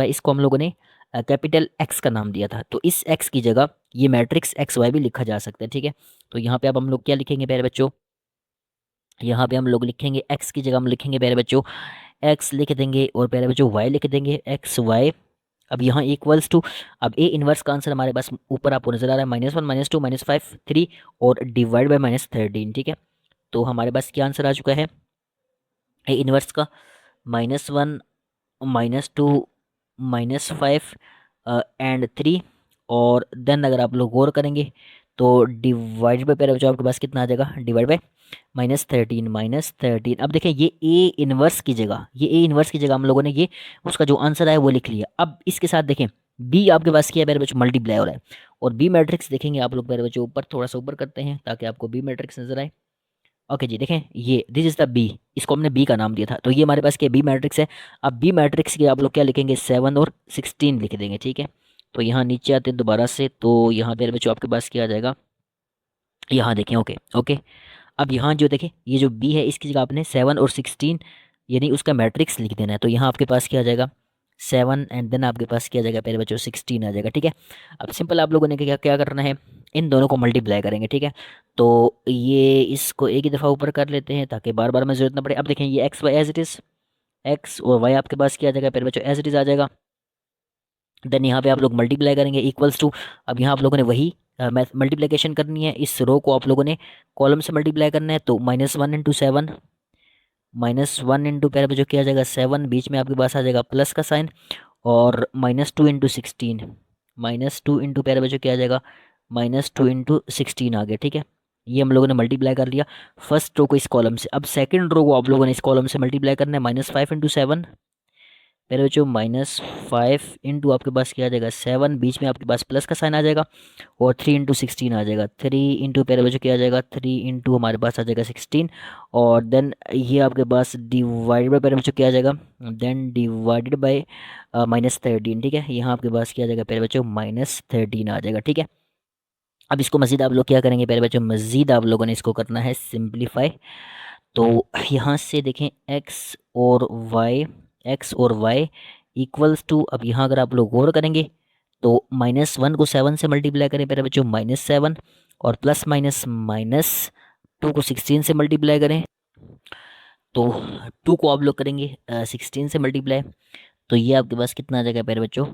इसको हम लोगों ने कैपिटल एक्स का नाम दिया था, तो इस x की जगह ये मैट्रिक्स एक्स वाई भी लिखा जा सकता है, ठीक है। तो यहाँ पे अब हम लोग क्या लिखेंगे प्यारे बच्चों, यहाँ पे हम लोग लिखेंगे x की जगह हम लिखेंगे प्यारे बच्चों x लिख देंगे, और प्यारे बच्चों y लिख देंगे, एक्स वाई। अब यहाँ इक्वल्स टू, अब ए इन्वर्स का आंसर हमारे पास ऊपर आपको नजर आ रहा है, -1 -2 -5 3 और डिवाइड बाई -13, ठीक है। तो हमारे पास क्या आंसर आ चुका है ए इन्वर्स का, -1 -2 -5 एंड 3, और देन अगर आप लोग गौर करेंगे तो डिवाइड बाई, पहले बच्चों आपके पास कितना आ जाएगा, डिवाइड बाई -13। अब देखें ये ए इन्वर्स की जगह, ये ए इन्वर्स की जगह हम लोगों ने ये उसका जो आंसर है वो लिख लिया। अब इसके साथ देखें बी आपके पास क्या है मेरे बच्चों, मल्टीप्लाई हो रहा है, और बी मैट्रिक्स देखेंगे आप लोग मेरे बच्चों ऊपर, थोड़ा सा ऊपर करते हैं ताकि आपको बी मैट्रिक्स नजर आए। ओके जी, देखें ये दिस इज द बी, इसको हमने बी का नाम दिया था, तो ये हमारे पास क्या बी मैट्रिक्स है। अब बी मैट्रिक्स के आप लोग क्या लिखेंगे, 7 और 16 लिख देंगे, ठीक है। तो यहाँ नीचे आते हैं दोबारा से, तो यहाँ पे बच्चों आपके पास क्या आ जाएगा, यहाँ देखें, ओके ओके। अब यहाँ जो देखें ये जो बी है इसकी जगह आपने 7 और 16 यानी उसका मैट्रिक्स लिख देना है, तो यहाँ आपके पास क्या आ जाएगा 7 एंड देन आपके पास क्या आ जाएगा पहले बच्चों 16 आ जाएगा, ठीक है। अब सिंपल आप लोगों ने क्या क्या करना है, इन दोनों को मल्टीप्लाई करेंगे, ठीक है। तो ये इसको एक ही दफ़ा ऊपर कर लेते हैं ताकि बार बार में जरूरत ना पड़े। अब देखें ये x y as it is, x और वाई आपके पास क्या आ जाएगा पहले बच्चों एज इट इज़ आ जाएगा, देन यहाँ पे आप लोग मल्टीप्लाई करेंगे इक्वल्स टू, अब यहाँ आप लोगों ने वही मल्टीप्लिकेशन करनी है, इस रो को आप लोगों ने कॉलम से मल्टीप्लाई करना है, तो -1 × 7, -1 प्यारे बच्चों क्या आ जाएगा 7, बीच में आपके पास आ जाएगा प्लस का साइन, और -2 × 16, -2 प्यारे बच्चों क्या आ जाएगा -2 × 16 आ गया, ठीक है। ये हम लोगों ने मल्टीप्लाई कर लिया फर्स्ट रो को इस कॉलम से। अब सेकंड रो को आप लोगों ने इस कॉलम से मल्टीप्लाई करना है, -5 × 7, मेरे बच्चों -5 आपके पास क्या आ जाएगा 7, बीच में आपके पास प्लस का साइन आ जाएगा, और 3 × 16 आ जाएगा, 3 प्यारे बच्चों क्या आ जाएगा 3 हमारे पास आ जाएगा 16, और देन ये आपके पास डिवाइडेड बाई प्यारे बच्चों क्या आ जाएगा, देन डिवाइडेड बाई -13, ठीक है। यहाँ आपके पास क्या आ जाएगा प्यारे बच्चों -13 आ जाएगा, ठीक है। अब इसको मज़ीद आप लोग क्या करेंगे प्यारे बच्चों, मज़ीद आप लोगों ने इसको करना है सिंप्लीफाई। तो यहाँ से देखें x और y इक्वल्स टू, अब यहाँ अगर आप लोग गौर करेंगे तो -1 को 7 से मल्टीप्लाई करें मेरे बच्चों -7, और प्लस माइनस -2 को 16 से मल्टीप्लाई करें, तो 2 को आप लोग करेंगे 16 से मल्टीप्लाई, तो ये आपके पास कितना आ जाएगा मेरे बच्चों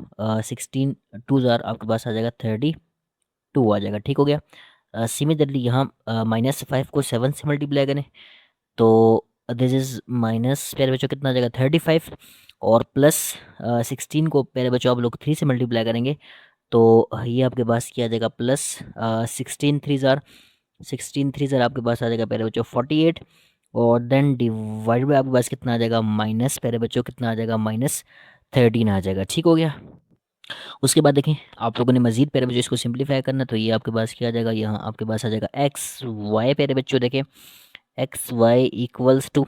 16 2 आपके पास आ जाएगा 32 आ जाएगा, ठीक हो गया। सिमिलरली यहाँ -5 को 7 से मल्टीप्लाई करें, तो दिस इज़ माइनस प्यारे बच्चों कितना आ जाएगा 35, और प्लस 16 को प्यारे बच्चों आप लोग 3 से मल्टीप्लाई करेंगे, तो ये आपके पास क्या आ जाएगा प्लस 16 3 आपके पास आ जाएगा प्यारे बच्चों 48, और देन डिवाइड बाय आपके पास कितना आ जाएगा माइनस प्यारे बच्चों कितना आ जाएगा -13 आ जाएगा, ठीक हो गया। उसके बाद देखें आप लोगों ने मजीद प्यारे बच्चों इसको सिंप्लीफाई करना, तो ये आपके पास क्या आ जाएगा, यहाँ आपके पास आ जाएगा XY प्यारे बच्चों देखें XY इक्वल्स टू,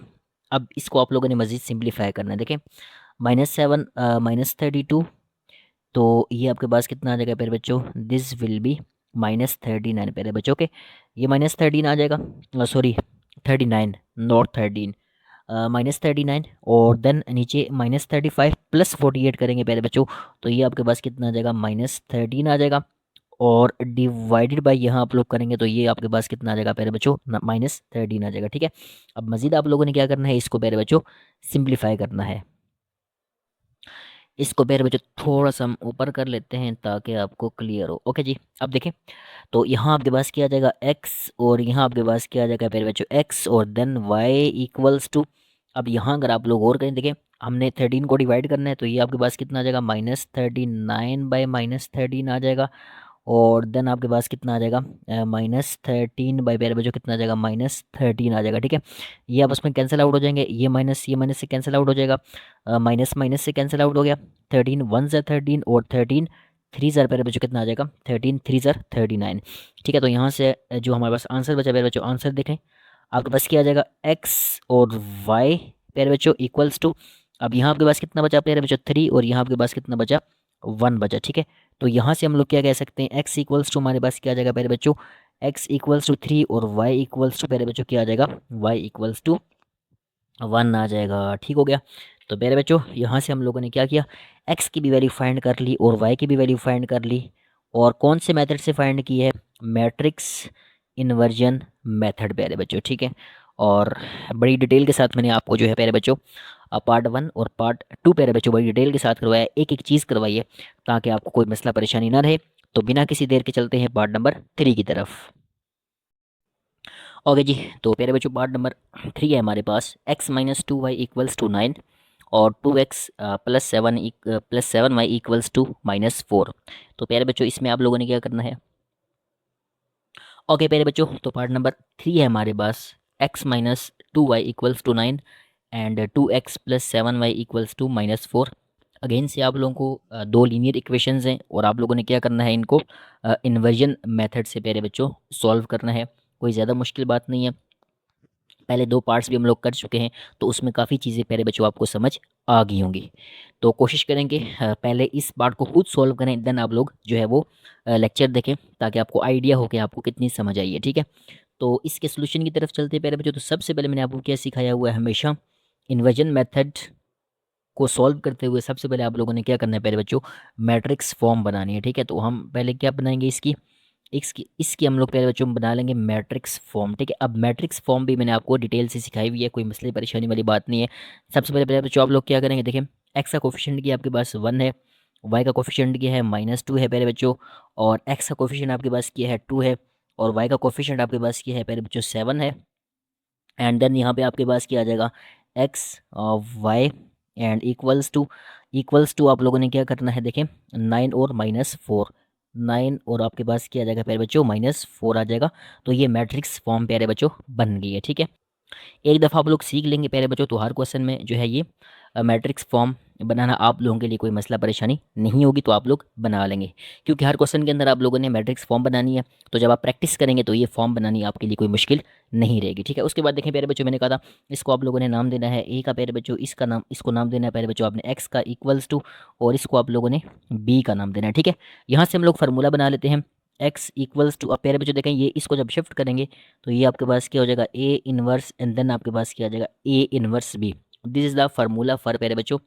अब इसको आप लोगों ने मज़ीद सिंप्लीफाई करना है, देखें -7 -32, तो ये आपके पास कितना आ जाएगा प्यारे बच्चों, दिस विल बी -39 प्यारे बच्चों के, ये -13 आ जाएगा, सॉरी 39 नॉट 13, -39, और देन नीचे -35 प्लस 48 करेंगे प्यारे बच्चों, तो ये आपके पास कितना आ जाएगा -13 आ जाएगा, और डिवाइडेड बाय यहाँ आप लोग करेंगे तो ये आपके पास कितना आ जाएगा प्यारे बच्चों -13 आ जाएगा, ठीक है। अब मज़ीद आप लोगों ने क्या करना है, इसको प्यारे बच्चों सिंप्लीफाई करना है। इसको प्यारे बच्चों थोड़ा सा हम ऊपर कर लेते हैं ताकि आपको क्लियर हो, ओके जी। अब देखें तो यहाँ आपके पास क्या आ जाएगा x, और यहाँ आपके पास क्या आ जाएगा प्यारे बच्चों x, और देन y इक्वल्स टू, अब यहाँ अगर आप लोग और करें देखें हमने 13 को डिवाइड करना है, तो ये आपके पास कितना आ जाएगा -39 बाई -13 आ जाएगा, और देन आपके पास कितना आ जाएगा -13 बाई प्यारे बच्चों कितना आ जाएगा -13 आ जाएगा, ठीक है। ये आपस में कैंसिल आउट हो जाएंगे, ये माइनस से कैंसिल आउट हो जाएगा, माइनस माइनस से कैंसिल आउट हो गया, 13 1 ज़र 13, और 13 3 ज़र प्यारे बच्चों कितना आ जाएगा 13 3 ज़र 39, ठीक है। तो यहाँ से जो हमारे पास आंसर बचा प्यारे बच्चों, आंसर देखें आपके पास क्या आ जाएगा x और y प्यारे बच्चों इक्वल्स टू, अब यहाँ आपके पास कितना बचा प्यारे बच्चों 3, और यहाँ आपके पास कितना बचा 1 बचा, ठीक है। तो यहाँ से हम लोग क्या कह सकते हैं x इक्वल्स टू हमारे पास क्या आ जाएगा प्यारे बच्चों x इक्वल्स टू 3, और y इक्वल्स टू प्यारे बच्चों क्या आ जाएगा y इक्वल्स टू 1 आ जाएगा, ठीक हो गया। तो प्यारे बच्चों यहाँ से हम लोगों ने क्या किया, x की भी वैल्यू फाइंड कर ली और y की भी वैल्यू फाइंड कर ली, और कौन से मेथड से फाइंड की है, मैट्रिक्स इन्वर्जन मेथड प्यारे बच्चों, ठीक है। और बड़ी डिटेल के साथ मैंने आपको जो है प्यारे बच्चों पार्ट 1 और पार्ट 2 प्यारे बच्चों बड़ी डिटेल के साथ करवाया, एक एक चीज़ करवाई है ताकि आपको कोई मसला परेशानी ना रहे। तो बिना किसी देर के चलते हैं पार्ट नंबर 3 की तरफ। ओके जी, तो प्यारे बच्चों पार्ट नंबर 3 है हमारे पास, x-2y इक्वल्स टू 9, और 2x plus 7y equals to -4। तो प्यारे बच्चों इसमें आप लोगों ने क्या करना है, ओके प्यारे बच्चों तो पार्ट नंबर 3 है हमारे पास, x-2y equals to 9 and 2x plus 7y equals to -4। Again से आप लोगों को दो लीनियर इक्वेशंस हैं, और आप लोगों ने क्या करना है, इनको इन्वर्जन मेथड से प्यारे बच्चों सॉल्व करना है। कोई ज़्यादा मुश्किल बात नहीं है, पहले दो पार्ट्स भी हम लोग कर चुके हैं, तो उसमें काफ़ी चीज़ें प्यारे बच्चों आपको समझ आ गई होंगी। तो कोशिश करेंगे पहले इस पार्ट को खुद सॉल्व करें, देन आप लोग जो है वो लेक्चर देखें ताकि आपको आइडिया हो कि आपको कितनी समझ आई है, ठीक है। तो इसके सोल्यूशन की तरफ चलते हैं प्यारे बच्चों। तो सबसे पहले मैंने आपको क्या सिखाया हुआ है, हमेशा इन्वर्जन मेथड को सॉल्व करते हुए सबसे पहले आप लोगों ने क्या करना है प्यारे बच्चों, मैट्रिक्स फॉर्म बनानी है, ठीक है। तो हम पहले क्या बनाएंगे, इसकी हम लोग पहले बच्चों में बना लेंगे मैट्रिक्स फॉर्म, ठीक है। अब मैट्रिक्स फॉर्म भी मैंने आपको डिटेल से सिखाई हुई है, कोई मसले परेशानी वाली बात नहीं है। सबसे पहले पहले बच्चों आप लोग क्या करेंगे, देखें एक्स का कोफिशिएंट की आपके पास 1 है, वाई का कोफिशिएंट क्या है -2 है प्यारे बच्चों, और एक्स का कोफिशिएंट आपके पास क्या है 2 है, और वाई का कोफिशिएंट आपके पास क्या है प्यारे बच्चों 7 है। एंड देन यहाँ पे आपके पास क्या आ जाएगा x y and equals to आप लोगों ने क्या करना है देखें 9 और -4, 9 और आपके पास क्या आ जाएगा प्यारे बच्चों -4 आ जाएगा। तो ये मैट्रिक्स फॉर्म प्यारे बच्चों बन गई है, ठीक है। एक दफ़ा आप लोग सीख लेंगे प्यारे बच्चों तो हर क्वेश्चन में जो है ये मैट्रिक्स फॉर्म बनाना आप लोगों के लिए कोई मसला परेशानी नहीं होगी, तो आप लोग बना लेंगे, क्योंकि हर क्वेश्चन के अंदर आप लोगों ने मैट्रिक्स फॉर्म बनानी है। तो जब आप प्रैक्टिस करेंगे तो ये फॉर्म बनानी आपके लिए कोई मुश्किल नहीं रहेगी, ठीक है। उसके बाद देखें प्यारे बच्चों, मैंने कहा था इसको आप लोगों ने नाम देना है ए का प्यारे बच्चों, इसको नाम देना है प्यारे बच्चों आपने एक्स का इक्वल्स टू, और इसको आप लोगों ने बी का नाम देना है, ठीक है। यहाँ से हम लोग फार्मूला बना लेते हैं एक्स इक्वल्स टू। अब प्यारे बच्चों देखें ये इसको जब शिफ्ट करेंगे तो ये आपके पास क्या हो जाएगा ए इनवर्स, एंड देन आपके पास क्या आ जाएगा A inverse B. This is the formula for प्यारे बच्चों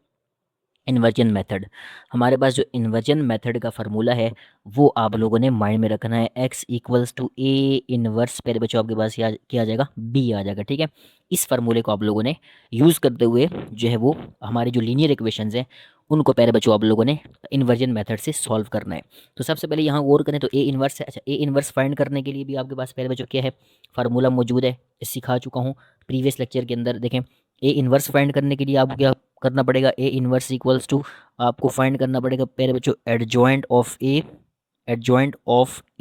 इन्वर्जन मेथड। हमारे पास जो इन्वर्जन मेथड का फार्मूला है वो आप लोगों ने माइंड में रखना है, x equals to A inverse प्यारे बच्चों आपके पास क्या आ जाएगा बी आ जाएगा, ठीक है। इस फार्मूले को आप लोगों ने यूज़ करते हुए जो है वो हमारी जो लीनियर इक्वेशंस हैं उनको प्यारे बच्चों आप लोगों ने इन्वर्जन मेथड से सॉल्व करना है। तो सबसे पहले यहाँ गौर करें तो ए इन्वर्स है। अच्छा, ए इन्वर्स फाइंड करने के लिए भी आपके पास प्यारे बच्चों क्या है फार्मूला मौजूद है, सिखा चुका हूँ प्रीवियस लेक्चर के अंदर। देखें ए इन्वर्स फाइंड करने के लिए आपको क्या करना पड़ेगा, ए इन्वर्स इक्वल्स टू आपको फाइंड करना पड़ेगा प्यारे बच्चों adjoint of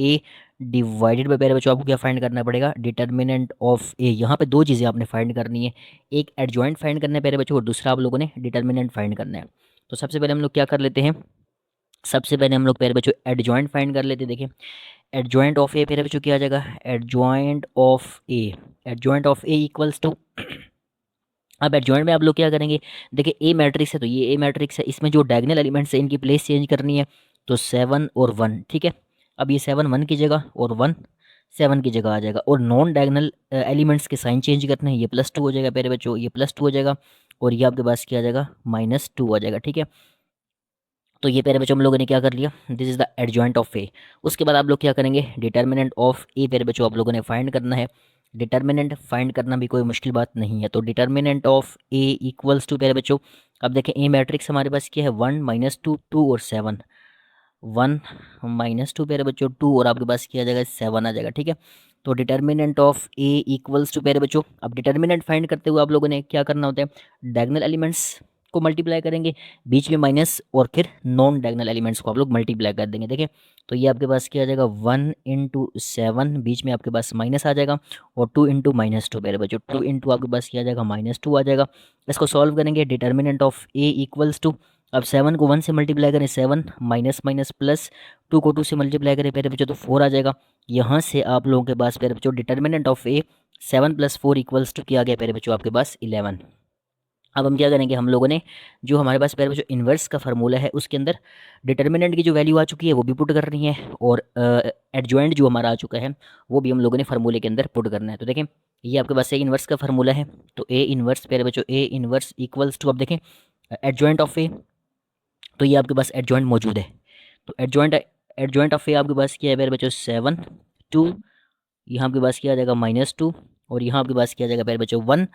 A divided bye प्यारे बच्चों आपको क्या फाइंड करना पड़ेगा डिटर्मिनेंट ऑफ ए। यहाँ पे दो चीज़ें आपने फाइंड करनी है, एक एडजॉइंट फाइंड करना है प्यारे बच्चों और दूसरा आप लोगों ने डिटर्मिनेंट फाइंड करना है। तो सबसे पहले हम लोग क्या कर लेते हैं, सबसे पहले हम लोग प्यारे बच्चों एडजॉइंट फाइंड कर लेते हैं। देखिए एडजॉइंट ऑफ ए प्यारे बच्चों क्या आ जाएगा adjoint of A equals to. अब एडजॉइंट में आप लोग क्या करेंगे, देखिए ए मैट्रिक्स है तो ये ए मैट्रिक्स है, इसमें जो डायगोनल एलिमेंट्स है इनकी प्लेस चेंज करनी है, तो 7 और 1, ठीक है। अब ये 7 1 की जगह और 1 7 की जगह आ जाएगा, और नॉन डायगोनल एलिमेंट्स के साइन चेंज करने हैं, ये +2 हो जाएगा प्यारे बच्चों, ये +2 हो जाएगा, और ये आपके पास क्या आ जाएगा -2 आ जाएगा, ठीक है। तो ये प्यारे बच्चों हम लोगों ने क्या कर लिया, this is the adjoint of A. उसके बाद आप लोग क्या करेंगे, डिटर्मिनेंट ऑफ ए प्यारे बच्चों आप लोगों ने फाइंड करना है। डिटर्मिनेंट फाइंड करना भी कोई मुश्किल बात नहीं है, तो determinant of A equals to प्यारे बच्चों, अब देखें ए मैट्रिक्स हमारे पास क्या है 1 -2 2 और 7, 1 -2 प्यारे बच्चों 2 और आपके पास क्या आ जाएगा 7 आ जाएगा, ठीक है। तो determinant of A equals to प्यारे बच्चों, अब डिटर्मिनेंट फाइंड करते हुए आप लोगों ने क्या करना होता है, डायगोनल एलिमेंट्स को मल्टीप्लाई करेंगे, बीच में माइनस, और फिर नॉन डायगोनल एलिमेंट्स को आप लोग मल्टीप्लाई कर देंगे। देखिए तो ये आपके पास क्या आ जाएगा 1 × 7, बीच में आपके पास माइनस आ जाएगा, और 2 × -2 मेरे बच्चों 2 इंटू आपके पास क्या आ जाएगा -2 आ जाएगा। इसको सॉल्व करेंगे, determinant of A equals to, अब 7 को 1 से मल्टीप्लाई करें 7 माइनस माइनस प्लस 2 को 2 से मल्टीप्लाई करें प्यारे बच्चों तो 4 आ जाएगा। यहाँ से आप लोगों के पास प्यारे बच्चों determinant of A 7 + 4 equals to क्या आ गया प्यारे बच्चों आपके पास 11। अब हम क्या करेंगे, हम लोगों ने जो हमारे पास प्यारे बच्चों इन्वर्स का फार्मूला है उसके अंदर डिटर्मिनेंट की जो वैल्यू आ चुकी है वो भी पुट करनी है, और एडजॉइंट जो हमारा आ चुका है वो भी हम लोगों ने फार्मूले के अंदर पुट करना है। तो देखें ये आपके पास ए इन्वर्स का फार्मूला है, तो ए इन्वर्स प्यारे बच्चों ए इन्वर्स इक्वल्स टू, अब देखें एडजॉइंट ऑफ ए, तो ये आपके पास एडजॉइंट मौजूद है, तो एडजॉइंट ऑफ ए आपके पास क्या है प्यारे बच्चों 7 2, यहाँ आपके पास क्या आ जाएगा -2, और यहाँ आपके पास क्या आ जाएगा प्यारे बच्चों 1,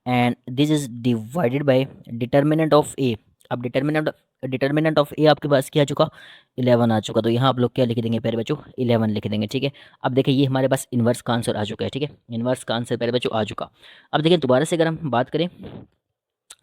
and this is divided by determinant of A. अब डिटर्मिनेंट ऑफ ए आपके पास क्या आ चुका 11 आ चुका, तो यहाँ आप लोग क्या लिख देंगे प्यारे बच्चों 11 लिख देंगे, ठीक है। अब देखिए ये हमारे पास इन्वर्स का आंसर आ चुका है, ठीक है, इन्वर्स का आंसर प्यारे बच्चों आ चुका। अब देखिए दोबारा से अगर हम बात करें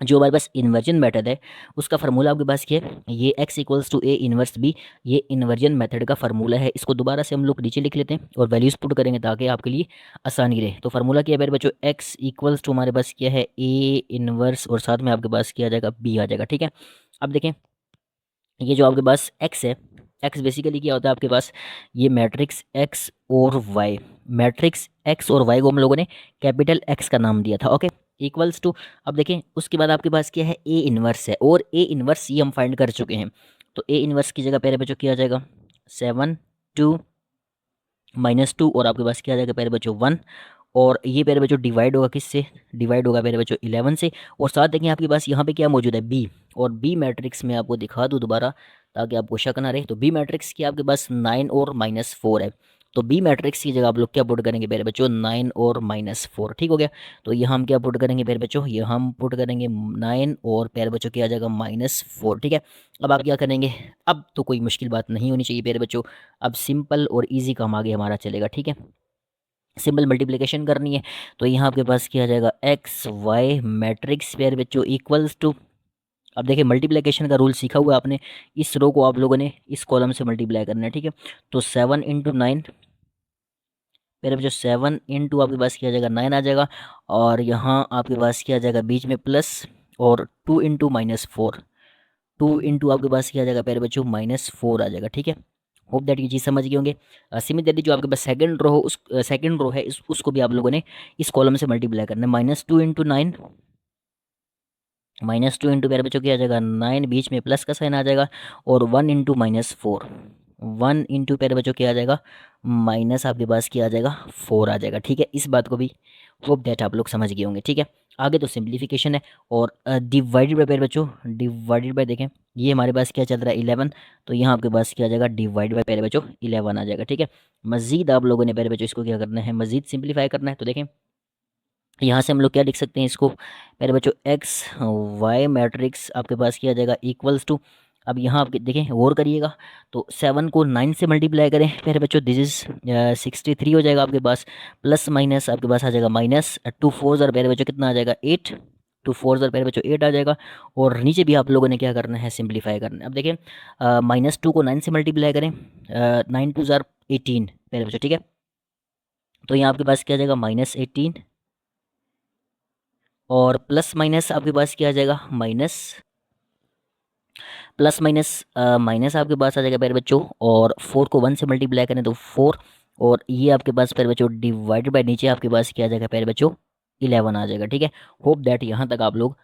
जो हमारे पास इन्वर्जन मेथड है उसका फार्मूला आपके पास क्या है, ये x equals to A inverse B, ये इन्वर्जन मेथड का फार्मूला है। इसको दोबारा से हम लोग नीचे लिख लेते हैं और वैल्यूज पुट करेंगे ताकि आपके लिए आसानी रहे। तो फार्मूला क्या है मेरे बच्चों, x इक्वल्स टू हमारे पास क्या है ए इन्वर्स, और साथ में आपके पास क्या आ जाएगा b आ जाएगा, ठीक है। अब देखें ये जो आपके पास x है, x बेसिकली क्या होता है आपके पास, ये मैट्रिक्स x और y, मैट्रिक्स x और y को हम लोगों ने कैपिटल X का नाम दिया था, ओके, इक्वल्स टू। अब देखें उसके बाद आपके पास क्या है ए इन्वर्स है, और ए इन्वर्स ये हम फाइंड कर चुके हैं, तो ए इन्वर्स की जगह प्यारे बच्चों क्या आ जाएगा 7 2 -2, और आपके पास क्या आ जाएगा प्यारे बच्चों 1, और ये प्यारे बच्चों डिवाइड होगा किससे, डिवाइड होगा प्यारे बच्चों 11 से, और साथ देखें आपके पास यहाँ पे क्या मौजूद है बी, और बी मैट्रिक्स में आपको दिखा दूँ दोबारा ताकि आपको शक ना रहे, तो बी मैट्रिक्स की आपके पास 9 और -4 है, तो बी मैट्रिक्स की जगह आप लोग क्या पुट करेंगे प्यारे बच्चों, 9 और -4। ठीक हो गया। तो यहाँ हम क्या पुट करेंगे प्यारे बच्चों, यहाँ हम पुट करेंगे 9 और प्यारे बच्चों क्या आ जाएगा -4। ठीक है। अब आप क्या करेंगे, अब तो कोई मुश्किल बात नहीं होनी चाहिए प्यारे बच्चों। अब सिंपल और ईजी काम आगे हमारा चलेगा। ठीक है। सिंपल मल्टीप्लिकेशन करनी है। तो यहाँ आपके पास क्या आ जाएगा, एक्स वाई मैट्रिक्स प्यारे बच्चों इक्वल्स टू, अब देखिए मल्टीप्लिकेशन का रूल सीखा हुआ है आपने, इस रो को आप लोगों ने इस कॉलम से मल्टीप्लाई करना है। ठीक है। तो 7 × 9 मेरे बच्चों, 7 × आपके पास क्या आ जाएगा, 9 आ जाएगा। और यहाँ आपके पास क्या आ जाएगा बीच में प्लस, और 2 × -4, 2 आपके पास क्या आ जाएगा प्यारे बच्चों, -4 आ जाएगा। ठीक है। होप दैट ये चीज़ समझ गए होंगे। सिमिलरली जो आपके पास सेकंड रो हो, उस सेकंड रो है उसको भी आप लोगों ने इस कॉलम से मल्टीप्लाई करना है। -2 × 9, -2 प्यारे बच्चों क्या आ जाएगा, 9 बीच में प्लस का साइन आ जाएगा, और 1 × -4, 1 प्यारे बच्चों क्या आ जाएगा, माइनस आपके पास क्या आ जाएगा, 4 आ जाएगा। ठीक है। इस बात को भी होप दैट आप लोग समझ गए होंगे। ठीक है। आगे तो सिंप्लीफिकेशन है, और डिवाइडेड बाय प्यारे बच्चों, डिवाइडेड बाय देखें, ये हमारे पास क्या चल रहा है 11, तो यहाँ आपके पास क्या आ जाएगा, डिवाइड बाय प्यारे बच्चों 11 आ जाएगा। ठीक है। मजीद आप लोगों ने प्यारे बच्चों इसको क्या करना है, मजीद सिंप्लीफाई करना है। तो देखें यहाँ से हम लोग क्या लिख सकते हैं इसको, मेरे बच्चों एक्स वाई मैट्रिक्स आपके पास किया जाएगा इक्वल्स टू, अब यहाँ आप देखें और करिएगा, तो 7 को 9 से मल्टीप्लाई करें मेरे बच्चों, दिस इज 63 हो जाएगा आपके पास, प्लस माइनस आपके पास आ जाएगा माइनस, 2 4 मेरे बच्चों कितना आ जाएगा 8, 2 4 मेरे बच्चों 8 आ जाएगा। और नीचे भी आप लोगों ने क्या करना है, सिंप्लीफाई करना है। अब देखें -2 को 9 से मल्टीप्लाई करें, 9 2 18 मेरे बच्चों। ठीक है। तो यहाँ आपके पास क्या आ जाएगा -18, और प्लस माइनस आपके पास क्या आ जाएगा, माइनस, प्लस माइनस माइनस आपके पास आ जाएगा प्यारे बच्चों, और 4 को 1 से मल्टीप्लाई करें तो 4, और ये आपके पास प्यारे बच्चों डिवाइडेड बाय नीचे आपके पास क्या आ जाएगा प्यारे बच्चों, 11 आ जाएगा। ठीक है। होप दैट यहाँ तक आप लोग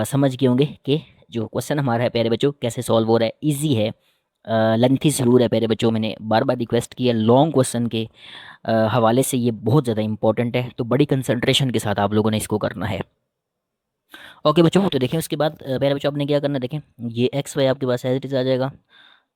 समझ गए होंगे कि जो क्वेश्चन हमारा है प्यारे बच्चों कैसे सॉल्व हो रहा है। ईजी है, लेंथी ज़रूर है प्यारे बच्चों, मैंने बार बार रिक्वेस्ट की है, लॉन्ग क्वेश्चन के हवाले से ये बहुत ज़्यादा इंपॉर्टेंट है, तो बड़ी कंसंट्रेशन के साथ आप लोगों ने इसको करना है। ओके बच्चों, तो देखें उसके बाद मेरे बच्चों आपने क्या करना है, देखें ये एक्स वाई आपके पास एज इट इज़ आ जाएगा,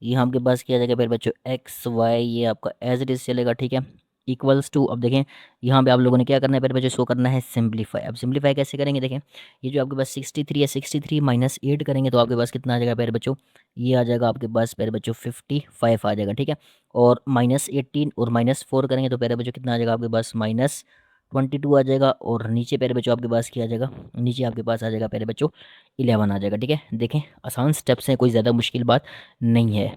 ये आपके पास क्या आ जाएगा मेरे बच्चों एक्स वाई, ये आपका एज इट इज़ चलेगा। ठीक है। इक्वल्स टू, अब देखें यहाँ पे आप लोगों ने क्या करना है मेरे बच्चों, शो करना है सिंप्लीफाई। अब सिंप्लीफाई कैसे करेंगे, देखें ये जो आपके पास 63 है, 63 -8 करेंगे तो आपके पास कितना आ जाएगा मेरे बच्चों, ये आ जाएगा आपके पास मेरे बच्चों 55 आ जाएगा। ठीक है। और -18 और -4 करेंगे तो मेरे बच्चों कितना आ जाएगा आपके पास, -22 आ जाएगा। और नीचे प्यारे बच्चों आपके पास क्या आ जाएगा, नीचे आपके पास आ जाएगा प्यारे बच्चों 11 आ जाएगा। ठीक है। देखें आसान स्टेप्स हैं, कोई ज़्यादा मुश्किल बात नहीं है।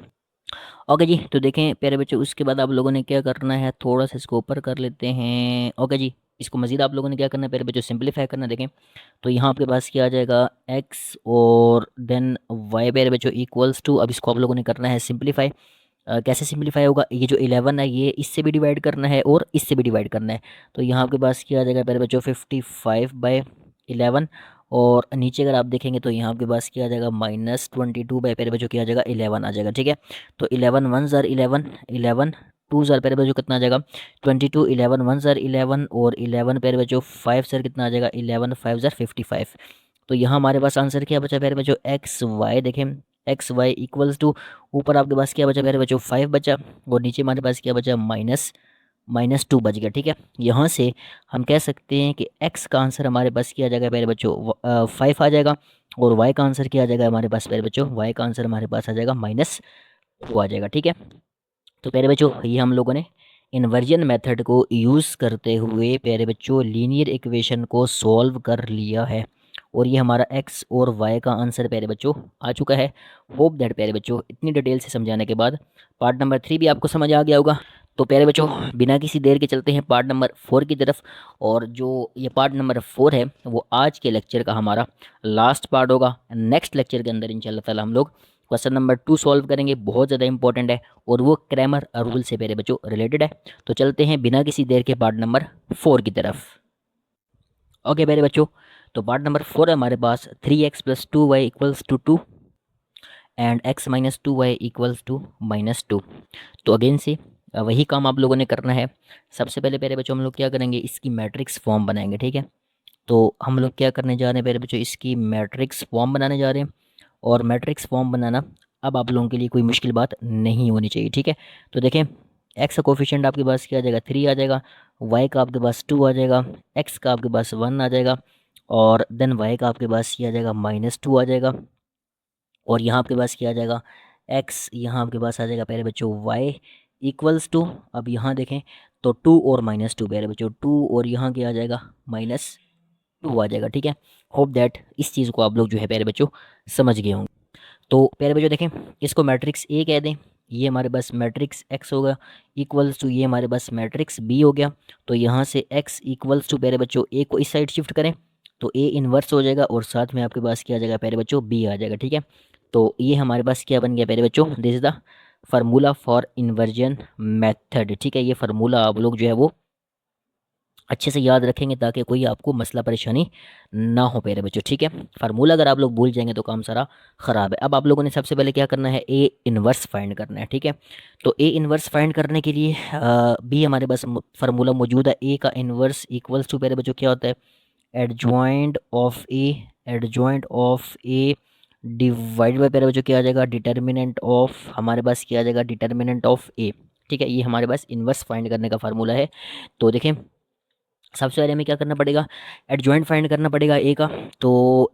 ओके जी, तो देखें प्यारे बच्चों उसके बाद आप लोगों ने क्या करना है, थोड़ा सा इसको ऊपर कर लेते हैं। ओके जी, इसको मज़ीद आप लोगों ने क्या करना है प्यारे बच्चों, सिंप्लीफाई करना है। देखें तो यहाँ आपके पास क्या आ जाएगा, एक्स और देन वाई प्यारे बच्चों इक्वल्स टू, अब इसको आप लोगों ने करना है सिंप्लीफाई। कैसे सिंप्लीफाई होगा, ये जो 11 है ये इससे भी डिवाइड करना है और इससे भी डिवाइड करना है। तो यहाँ आपके पास क्या आ जाएगा प्यारे बच्चों 55/11, और नीचे अगर आप देखेंगे तो यहाँ आपके पास क्या आ जाएगा -22 बाई प्यारे बच्चों क्या आ जाएगा 11 आ जाएगा। ठीक है। तो 11 1 ज़र 11, 11 2 ज़र प्यारे बच्चों कितना आ जाएगा 22, 11 1 ज़र 11, और 11 प्यारे बच्चों 5 ज़र कितना आ जाएगा 11 5 ज़र 55। तो यहाँ हमारे पास आंसर क्या बचा प्यारे बच्चों, एक्स वाई, देखें एक्स वाई इक्वल्स टू, ऊपर आपके पास क्या बचा प्यारे बच्चों 5 बचा, और नीचे हमारे पास क्या बचा -2 बच गया। ठीक है। यहाँ से हम कह सकते हैं कि x का आंसर हमारे पास क्या आ जाएगा प्यारे बच्चों 5 आ जाएगा, और y का आंसर क्या आ जाएगा हमारे पास प्यारे बच्चों, y का आंसर हमारे पास आ जाएगा -2 आ जाएगा। ठीक है। तो प्यारे बच्चों ये हम लोगों ने इन्वर्जन मेथड को यूज़ करते हुए प्यारे बच्चों लीनियर इक्वेशन को सॉल्व कर लिया है, और ये हमारा x और y का आंसर प्यारे बच्चों आ चुका है। होप दैट प्यारे बच्चों इतनी डिटेल से समझाने के बाद पार्ट नंबर 3 भी आपको समझ आ गया होगा। तो प्यारे बच्चों बिना किसी देर के चलते हैं पार्ट नंबर 4 की तरफ, और जो ये पार्ट नंबर 4 है वो आज के लेक्चर का हमारा लास्ट पार्ट होगा। नेक्स्ट लेक्चर के अंदर इंशाल्लाह ताला हम लोग क्वेश्चन नंबर 2 सॉल्व करेंगे, बहुत ज़्यादा इंपॉर्टेंट है, और वो क्रैमर रूल से प्यारे बच्चों रिलेटेड है। तो चलते हैं बिना किसी देर के पार्ट नंबर 4 की तरफ। ओके प्यारे बच्चों, तो पार्ट नंबर 4 है हमारे पास 3x + 2y = 2 and x - 2y = -2। तो अगेन से वही काम आप लोगों ने करना है। सबसे पहले प्यारे बच्चों हम लोग क्या करेंगे, इसकी मैट्रिक्स फॉर्म बनाएंगे। ठीक है। तो हम लोग क्या करने जा रहे हैं प्यारे बच्चों, इसकी मैट्रिक्स फॉर्म बनाने जा रहे हैं, और मैट्रिक्स फॉर्म बनाना अब आप लोगों के लिए कोई मुश्किल बात नहीं होनी चाहिए। ठीक है। तो देखें एक्स का कोफिशिएंट आपके पास क्या आ जाएगा 3 आ जाएगा, वाई का आपके पास 2 आ जाएगा, एक्स का आपके पास 1 आ जाएगा, और देन वाई का आपके पास क्या आ जाएगा -2 आ जाएगा, और यहाँ आपके पास क्या आ जाएगा एक्स, यहाँ आपके पास आ जाएगा प्यारे बच्चों वाई इक्वल्स टू, अब यहाँ देखें तो 2 और -2 प्यारे बच्चों, 2 और यहाँ क्या आ जाएगा -2 आ जाएगा। ठीक है, होप दैट इस चीज़ को आप लोग जो है प्यारे बच्चों समझ गए होंगे। तो प्यारे बच्चों देखें, इसको मैट्रिक्स ए कह दें, ये हमारे पास मैट्रिक्स एक्स होगा, इक्वल्स टू ये हमारे पास मैट्रिक्स बी हो गया। तो यहाँ से एक्स इक्वल्स टू प्यारे बच्चों ए को इस साइड शिफ्ट करें तो ए इन्वर्स हो जाएगा, और साथ में आपके पास क्या आ जाएगा प्यारे बच्चों बी आ जाएगा। ठीक है, तो ये हमारे पास क्या बन गया प्यारे बच्चों, this is the formula for inversion method. ठीक है, ये फार्मूला आप लोग जो है वो अच्छे से याद रखेंगे ताकि कोई आपको मसला परेशानी ना हो प्यारे बच्चों। ठीक है, फार्मूला अगर आप लोग भूल जाएंगे तो काम सारा ख़राब है। अब आप लोगों ने सबसे पहले क्या करना है, ए इन्वर्स फाइंड करना है। ठीक है, तो ए इन्वर्स फाइंड करने के लिए भी हमारे पास फार्मूला मौजूद है। ए का इन्वर्स इक्वल्स टू प्यारे बच्चों क्या होता है, adjoint of A, adjoint of A divide by प्यारे बच्चों क्या आ जाएगा, डिटर्मिनेंट ऑफ, हमारे पास क्या आ जाएगा डिटर्मिनेंट ऑफ ए। ठीक है, ये हमारे पास इन्वर्स फाइंड करने का फार्मूला है। तो देखें सबसे पहले हमें क्या करना पड़ेगा, एडजॉइंट फाइंड करना पड़ेगा ए का। तो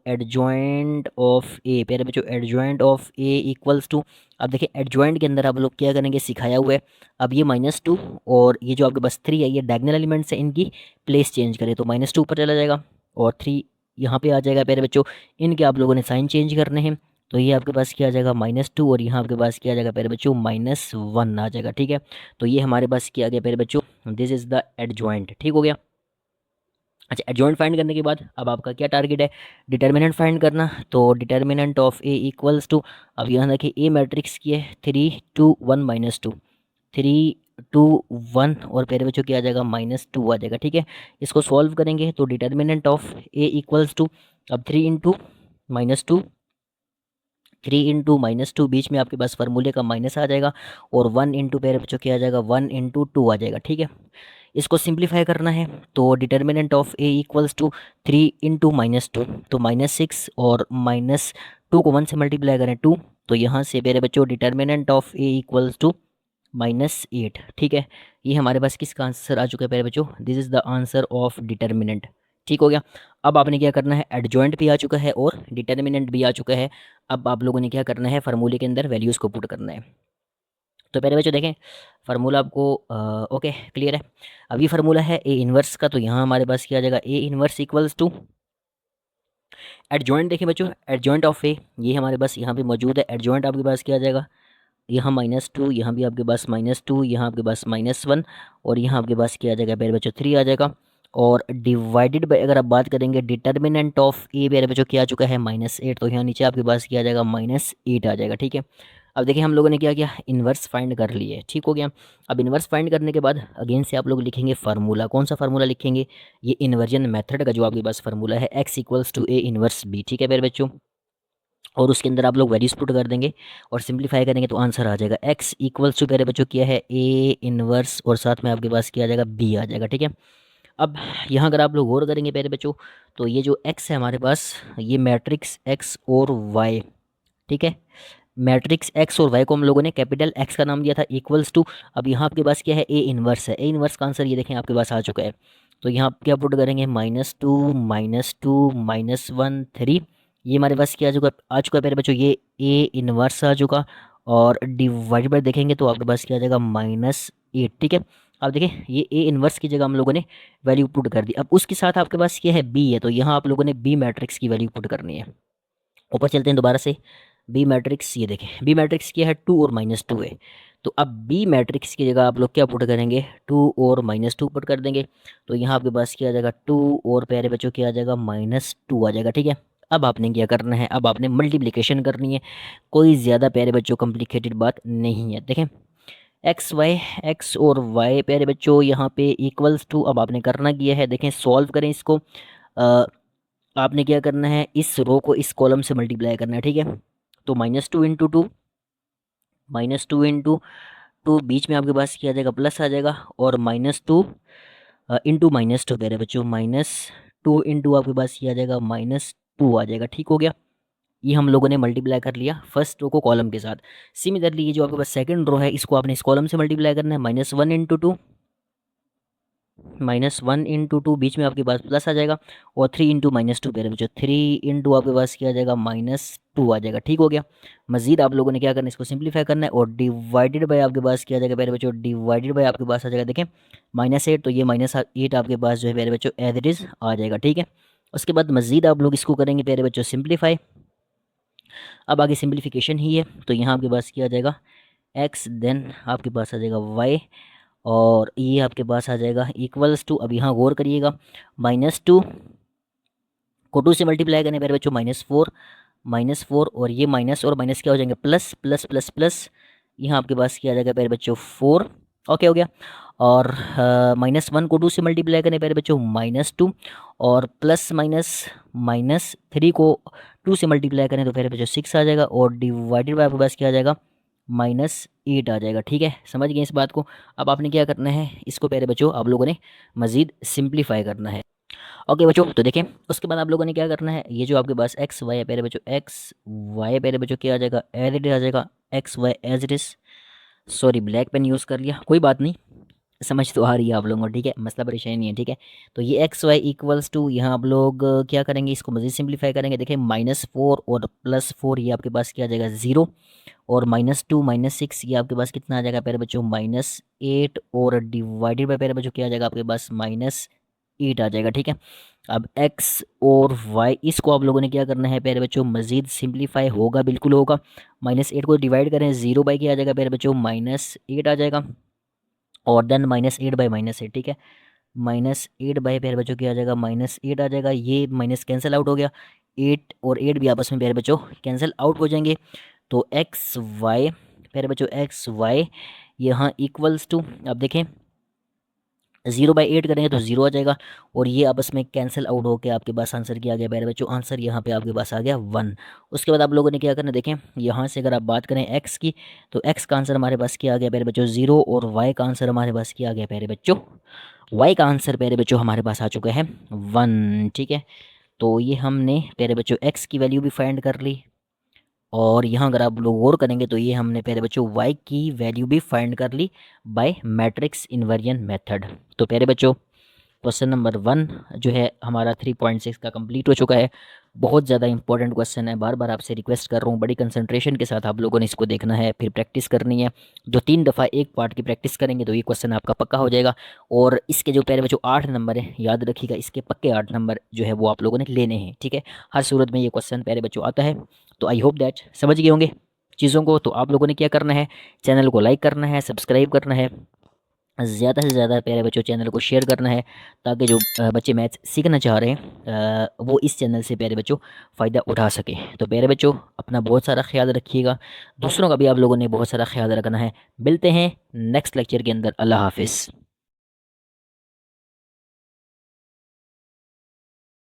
एडजॉइंट ऑफ ए प्यारे बच्चों, adjoint of A equals to, अब देखिए एडजॉइंट के अंदर आप लोग क्या करेंगे, सिखाया हुआ है। अब ये -2 और ये जो आपके पास 3 है, ये डायगोनल एलिमेंट्स है, इनकी प्लेस चेंज करें तो -2 ऊपर चला जाएगा और 3 यहाँ पे आ जाएगा प्यारे बच्चों। इनके आप लोगों ने साइन चेंज करने हैं, तो ये आपके पास क्या आ जाएगा -2 और यहाँ आपके पास क्या आ जाएगा प्यारे बच्चों -1 आ जाएगा। ठीक है, तो ये हमारे पास क्या आ गया प्यारे बच्चों, दिस इज़ द एडजॉइंट। ठीक हो गया। अच्छा, एडजॉइंट फाइंड करने के बाद अब आपका क्या टारगेट है, डिटर्मिनेंट फाइंड करना। तो determinant of A equals to, अब यहाँ देखिए ए मैट्रिक्स की है 3 2 1 -2, 3 2 1 और प्यारे बच्चों क्या आ जाएगा -2 आ जाएगा। ठीक है, इसको सॉल्व करेंगे तो determinant of A equals to, अब 3 इंटू -2, 3 इंटू -2 बीच में आपके पास फार्मूले का माइनस आ जाएगा, और 1 इंटू प्यारे बच्चों क्या आ जाएगा 1 इंटू 2 आ जाएगा। ठीक है, इसको सिंप्लीफाई करना है तो determinant of A equals to 3 into -2, तो -6 और -2 को 1 से मल्टीप्लाई करें 2, तो यहाँ से मेरे बच्चों determinant of A equals to -8। ठीक है, ये हमारे पास किसका आंसर आ चुका है प्यारे बच्चों, this is the answer of determinant. ठीक हो गया। अब आपने क्या करना है, एडजॉइंट भी आ चुका है और डिटर्मिनेंट भी आ चुका है। अब आप लोगों ने क्या करना है, फार्मूले के अंदर वैल्यूज़ को पुट करना है। तो पहले बच्चों देखें फार्मूला आपको ओके क्लियर है। अब ये फार्मूला है ए इन्वर्स का, तो यहाँ हमारे पास क्या आ जाएगा, A inverse equals to adjoint. देखिए बच्चों एडजॉइंट ऑफ ए ये हमारे पास यहाँ पे मौजूद है, एडजॉइंट आपके पास क्या आ जाएगा, यहाँ -2, यहाँ भी आपके पास -2, यहाँ आपके पास -1 और यहाँ आपके पास क्या आ जाएगा मेरे बच्चों 3 आ जाएगा। और डिवाइडेड बाय अगर आप बात करेंगे डिटर्मिनेंट ऑफ ए मेरे बच्चों क्या आ चुका है -8, तो यहाँ नीचे आपके पास क्या आ जाएगा -8 आ जाएगा। ठीक है, अब देखिए हम लोगों ने क्या किया, इन्वर्स फाइंड कर लिए। ठीक हो गया। अब इन्वर्स फाइंड करने के बाद अगेन से आप लोग लिखेंगे फार्मूला, कौन सा फार्मूला लिखेंगे, ये इन्वर्जन मेथड का जो आपके पास फार्मूला है x equals to A inverse B. ठीक है मेरे बच्चों, और उसके अंदर आप लोग वैल्यूज पुट कर देंगे और सिंप्लीफाई करेंगे तो आंसर आ जाएगा x इक्वल्स टू मेरे बच्चों क्या है ए इन्वर्स, और साथ में आपके पास क्या आ जाएगा b आ जाएगा। ठीक है, अब यहाँ अगर आप लोग गौर करेंगे प्यारे बच्चों, तो ये जो x है हमारे पास, ये मैट्रिक्स x और y। ठीक है, मैट्रिक्स x और y को हम लोगों ने कैपिटल X का नाम दिया था इक्वल्स टू, अब यहाँ आपके पास क्या है ए इन्वर्स है, ए इन्वर्स का आंसर ये देखें आपके पास आ चुका है। तो यहाँ आप क्या पुट करेंगे, -2 -2 -1 3, ये हमारे पास क्या आ चुका है मेरे बच्चों, ये ए इन्वर्स आ चुका, और डिवाइड बाय देखेंगे तो आपके पास क्या आ जाएगा -8। ठीक है, अब देखें ये ए इन्वर्स की जगह हम लोगों ने वैल्यू पुट कर दी। अब उसके साथ आपके पास क्या है बी है, तो यहाँ आप लोगों ने बी मैट्रिक्स की वैल्यू पुट करनी है। ऊपर चलते हैं दोबारा से, बी मैट्रिक्स ये देखें, बी मैट्रिक्स क्या है 2 और -2 है। तो अब बी मैट्रिक्स की जगह आप लोग क्या पुट करेंगे, 2 और -2 पुट कर देंगे, तो यहाँ आपके पास क्या आ जाएगा 2 और प्यारे बच्चों क्या आ जाएगा -2 आ जाएगा। ठीक है, अब आपने क्या करना है, अब आपने मल्टीप्लिकेशन करनी है, कोई ज़्यादा प्यारे बच्चों कॉम्प्लिकेटेड बात नहीं है। देखें एक्स और वाई प्यारे बच्चों यहाँ पे इक्वल्स टू, अब आपने करना किया है, देखें सॉल्व करें इसको। आपने क्या करना है, इस रो को इस कॉलम से मल्टीप्लाई करना है। ठीक है, तो -2 इंटू 2, -2 इंटू 2 बीच में आपके पास क्या आ जाएगा प्लस आ जाएगा, और -2 इंटू -2 कह रहे बच्चों, -2 इंटू आपके पास क्या आ जाएगा -2 आ जाएगा। ठीक हो गया। ये हम लोगों ने मल्टीप्लाई कर लिया फर्स्ट रो को कॉलम के साथ। सिमिलरली ये जो आपके पास सेकंड रो है इसको आपने इस कॉलम से मल्टीप्लाई करना है, -1 × 2 बीच में आपके पास प्लस आ जाएगा, और 3 × -2 मेरे बच्चों 3 × आपके पास क्या आ जाएगा -2 आ जाएगा। ठीक हो गया। मजीद आप लोगों ने क्या करना है, इसको सिंप्लीफाई करना है, और डिवाइडेड बाय आपके पास क्या आ जाएगा मेरे बच्चों, डिवाइडेड बाय आपके पास आ जाएगा, देखें -8, तो ये -8 आपके पास जो है मेरे बच्चों एज इट इज़ आ जाएगा। ठीक है। उसके बाद मजीद आप लोग इसको करेंगे मेरे बच्चों सिंप्लीफाई। अब आगे सिंप्लीफिकेशन ही है, तो यहाँ आपके पास क्या आ जाएगा x, देन आपके पास आ जाएगा y, और ये आपके पास आ जाएगा इक्वल्स टू, अब यहाँ गौर करिएगा, -2 को 2 से मल्टीप्लाई करने मेरे बच्चों -4, और ये माइनस और माइनस क्या हो जाएंगे, प्लस प्लस प्लस प्लस, यहाँ आपके पास क्या आ जाएगा मेरे बच्चों 4। ओके हो गया। और -1 को 2 से मल्टीप्लाई करने मेरे बच्चों -2, और प्लस माइनस -3 को 2 से मल्टीप्लाई करें तो मेरे बच्चों 6 आ जाएगा, और डिवाइडेड बाय आपके पास क्या आ जाएगा, -8 आ जाएगा। ठीक है, समझ गए इस बात को। अब आपने क्या करना है, इसको प्यारे बच्चों आप लोगों ने मज़ीद सिंप्लीफाई करना है। ओके बच्चों, तो देखें उसके बाद आप लोगों ने क्या करना है, ये जो आपके पास एक्स वाई है प्यारे बच्चों, एक्स वाई प्यारे बच्चों क्या आ जाएगा, एज इट इज आ जाएगा, x y as it is. Sorry black pen use कर लिया, कोई बात नहीं, समझ तो आ रही है आप लोगों को। ठीक है, मसला परेशानी नहीं है। ठीक है, तो ये एक्स वाई इक्वल्स टू, यहाँ आप लोग क्या करेंगे, इसको मज़ीद सिंप्लीफाई करेंगे। देखें -4 और +4 ये आपके पास क्या आ जाएगा 0, और -2 -6 ये आपके पास कितना आ जाएगा प्यारे बच्चों, -8, और डिवाइडेड बाय प्यारे बच्चों क्या आ जाएगा आपके पास -8 आ जाएगा। ठीक है। अब x और y इसको आप लोगों ने क्या करना है प्यारे बच्चों, मज़ीद सिंप्लीफाई होगा, बिल्कुल होगा। -8 को डिवाइड करें 0 बाई क्या आ जाएगा प्यारे बच्चों, -8 आ जाएगा, और देन -8 बाई -8। ठीक है, -8 बाई प्यारे बच्चों क्या आ जाएगा, -8 आ जाएगा, ये माइनस कैंसिल आउट हो गया, 8 और 8 भी आपस में प्यारे बच्चों कैंसिल आउट हो जाएंगे। तो एक्स वाई प्यारे बच्चों, एक्स वाई यहाँ इक्वल्स टू, अब देखें 0/8 करेंगे तो 0 आ जाएगा, और ये आपस में कैंसिल आउट होकर आपके पास आंसर क्या आ गया प्यारे बच्चों, आंसर यहाँ पे आपके पास आ गया 1। उसके बाद आप लोगों ने क्या करना, देखें यहाँ से अगर आप बात करें x की, तो x का आंसर हमारे पास क्या आ गया प्यारे बच्चों 0, और y का आंसर हमारे पास क्या आ गया प्यारे बच्चों, y का आंसर प्यारे बच्चों हमारे पास आ चुका है 1। ठीक है, तो ये हमने प्यारे बच्चों x की वैल्यू भी फाइंड कर ली, और यहाँ अगर आप लोग गौर करेंगे तो ये हमने प्यारे बच्चों y की वैल्यू भी फाइंड कर ली बाय मैट्रिक्स इन्वर्जन मेथड। तो प्यारे बच्चों क्वेश्चन नंबर 1 जो है हमारा 3.6 का कंप्लीट हो चुका है। बहुत ज़्यादा इंपॉर्टेंट क्वेश्चन है, बार बार आपसे रिक्वेस्ट कर रहा हूँ, बड़ी कंसंट्रेशन के साथ आप लोगों ने इसको देखना है, फिर प्रैक्टिस करनी है। जो 3 दफ़ा एक पार्ट की प्रैक्टिस करेंगे तो ये क्वेश्चन आपका पक्का हो जाएगा। और इसके जो प्यारे बच्चों 8 नंबर है, याद रखिएगा, इसके पक्के 8 नंबर जो है वो आप लोगों ने लेने हैं। ठीक है, हर सूरत में ये क्वेश्चन प्यारे बच्चों आता है। तो आई होप दैट समझ गए होंगे चीज़ों को। तो आप लोगों ने क्या करना है, चैनल को लाइक करना है, सब्सक्राइब करना है, ज़्यादा से ज़्यादा प्यारे बच्चों चैनल को शेयर करना है, ताकि जो बच्चे मैथ्स सीखना चाह रहे हैं वो इस चैनल से प्यारे बच्चों फ़ायदा उठा सके। तो प्यारे बच्चों अपना बहुत सारा ख्याल रखिएगा, दूसरों का भी आप लोगों ने बहुत सारा ख्याल रखना है। मिलते हैं नेक्स्ट लेक्चर के अंदर। अल्लाह हाफिज़।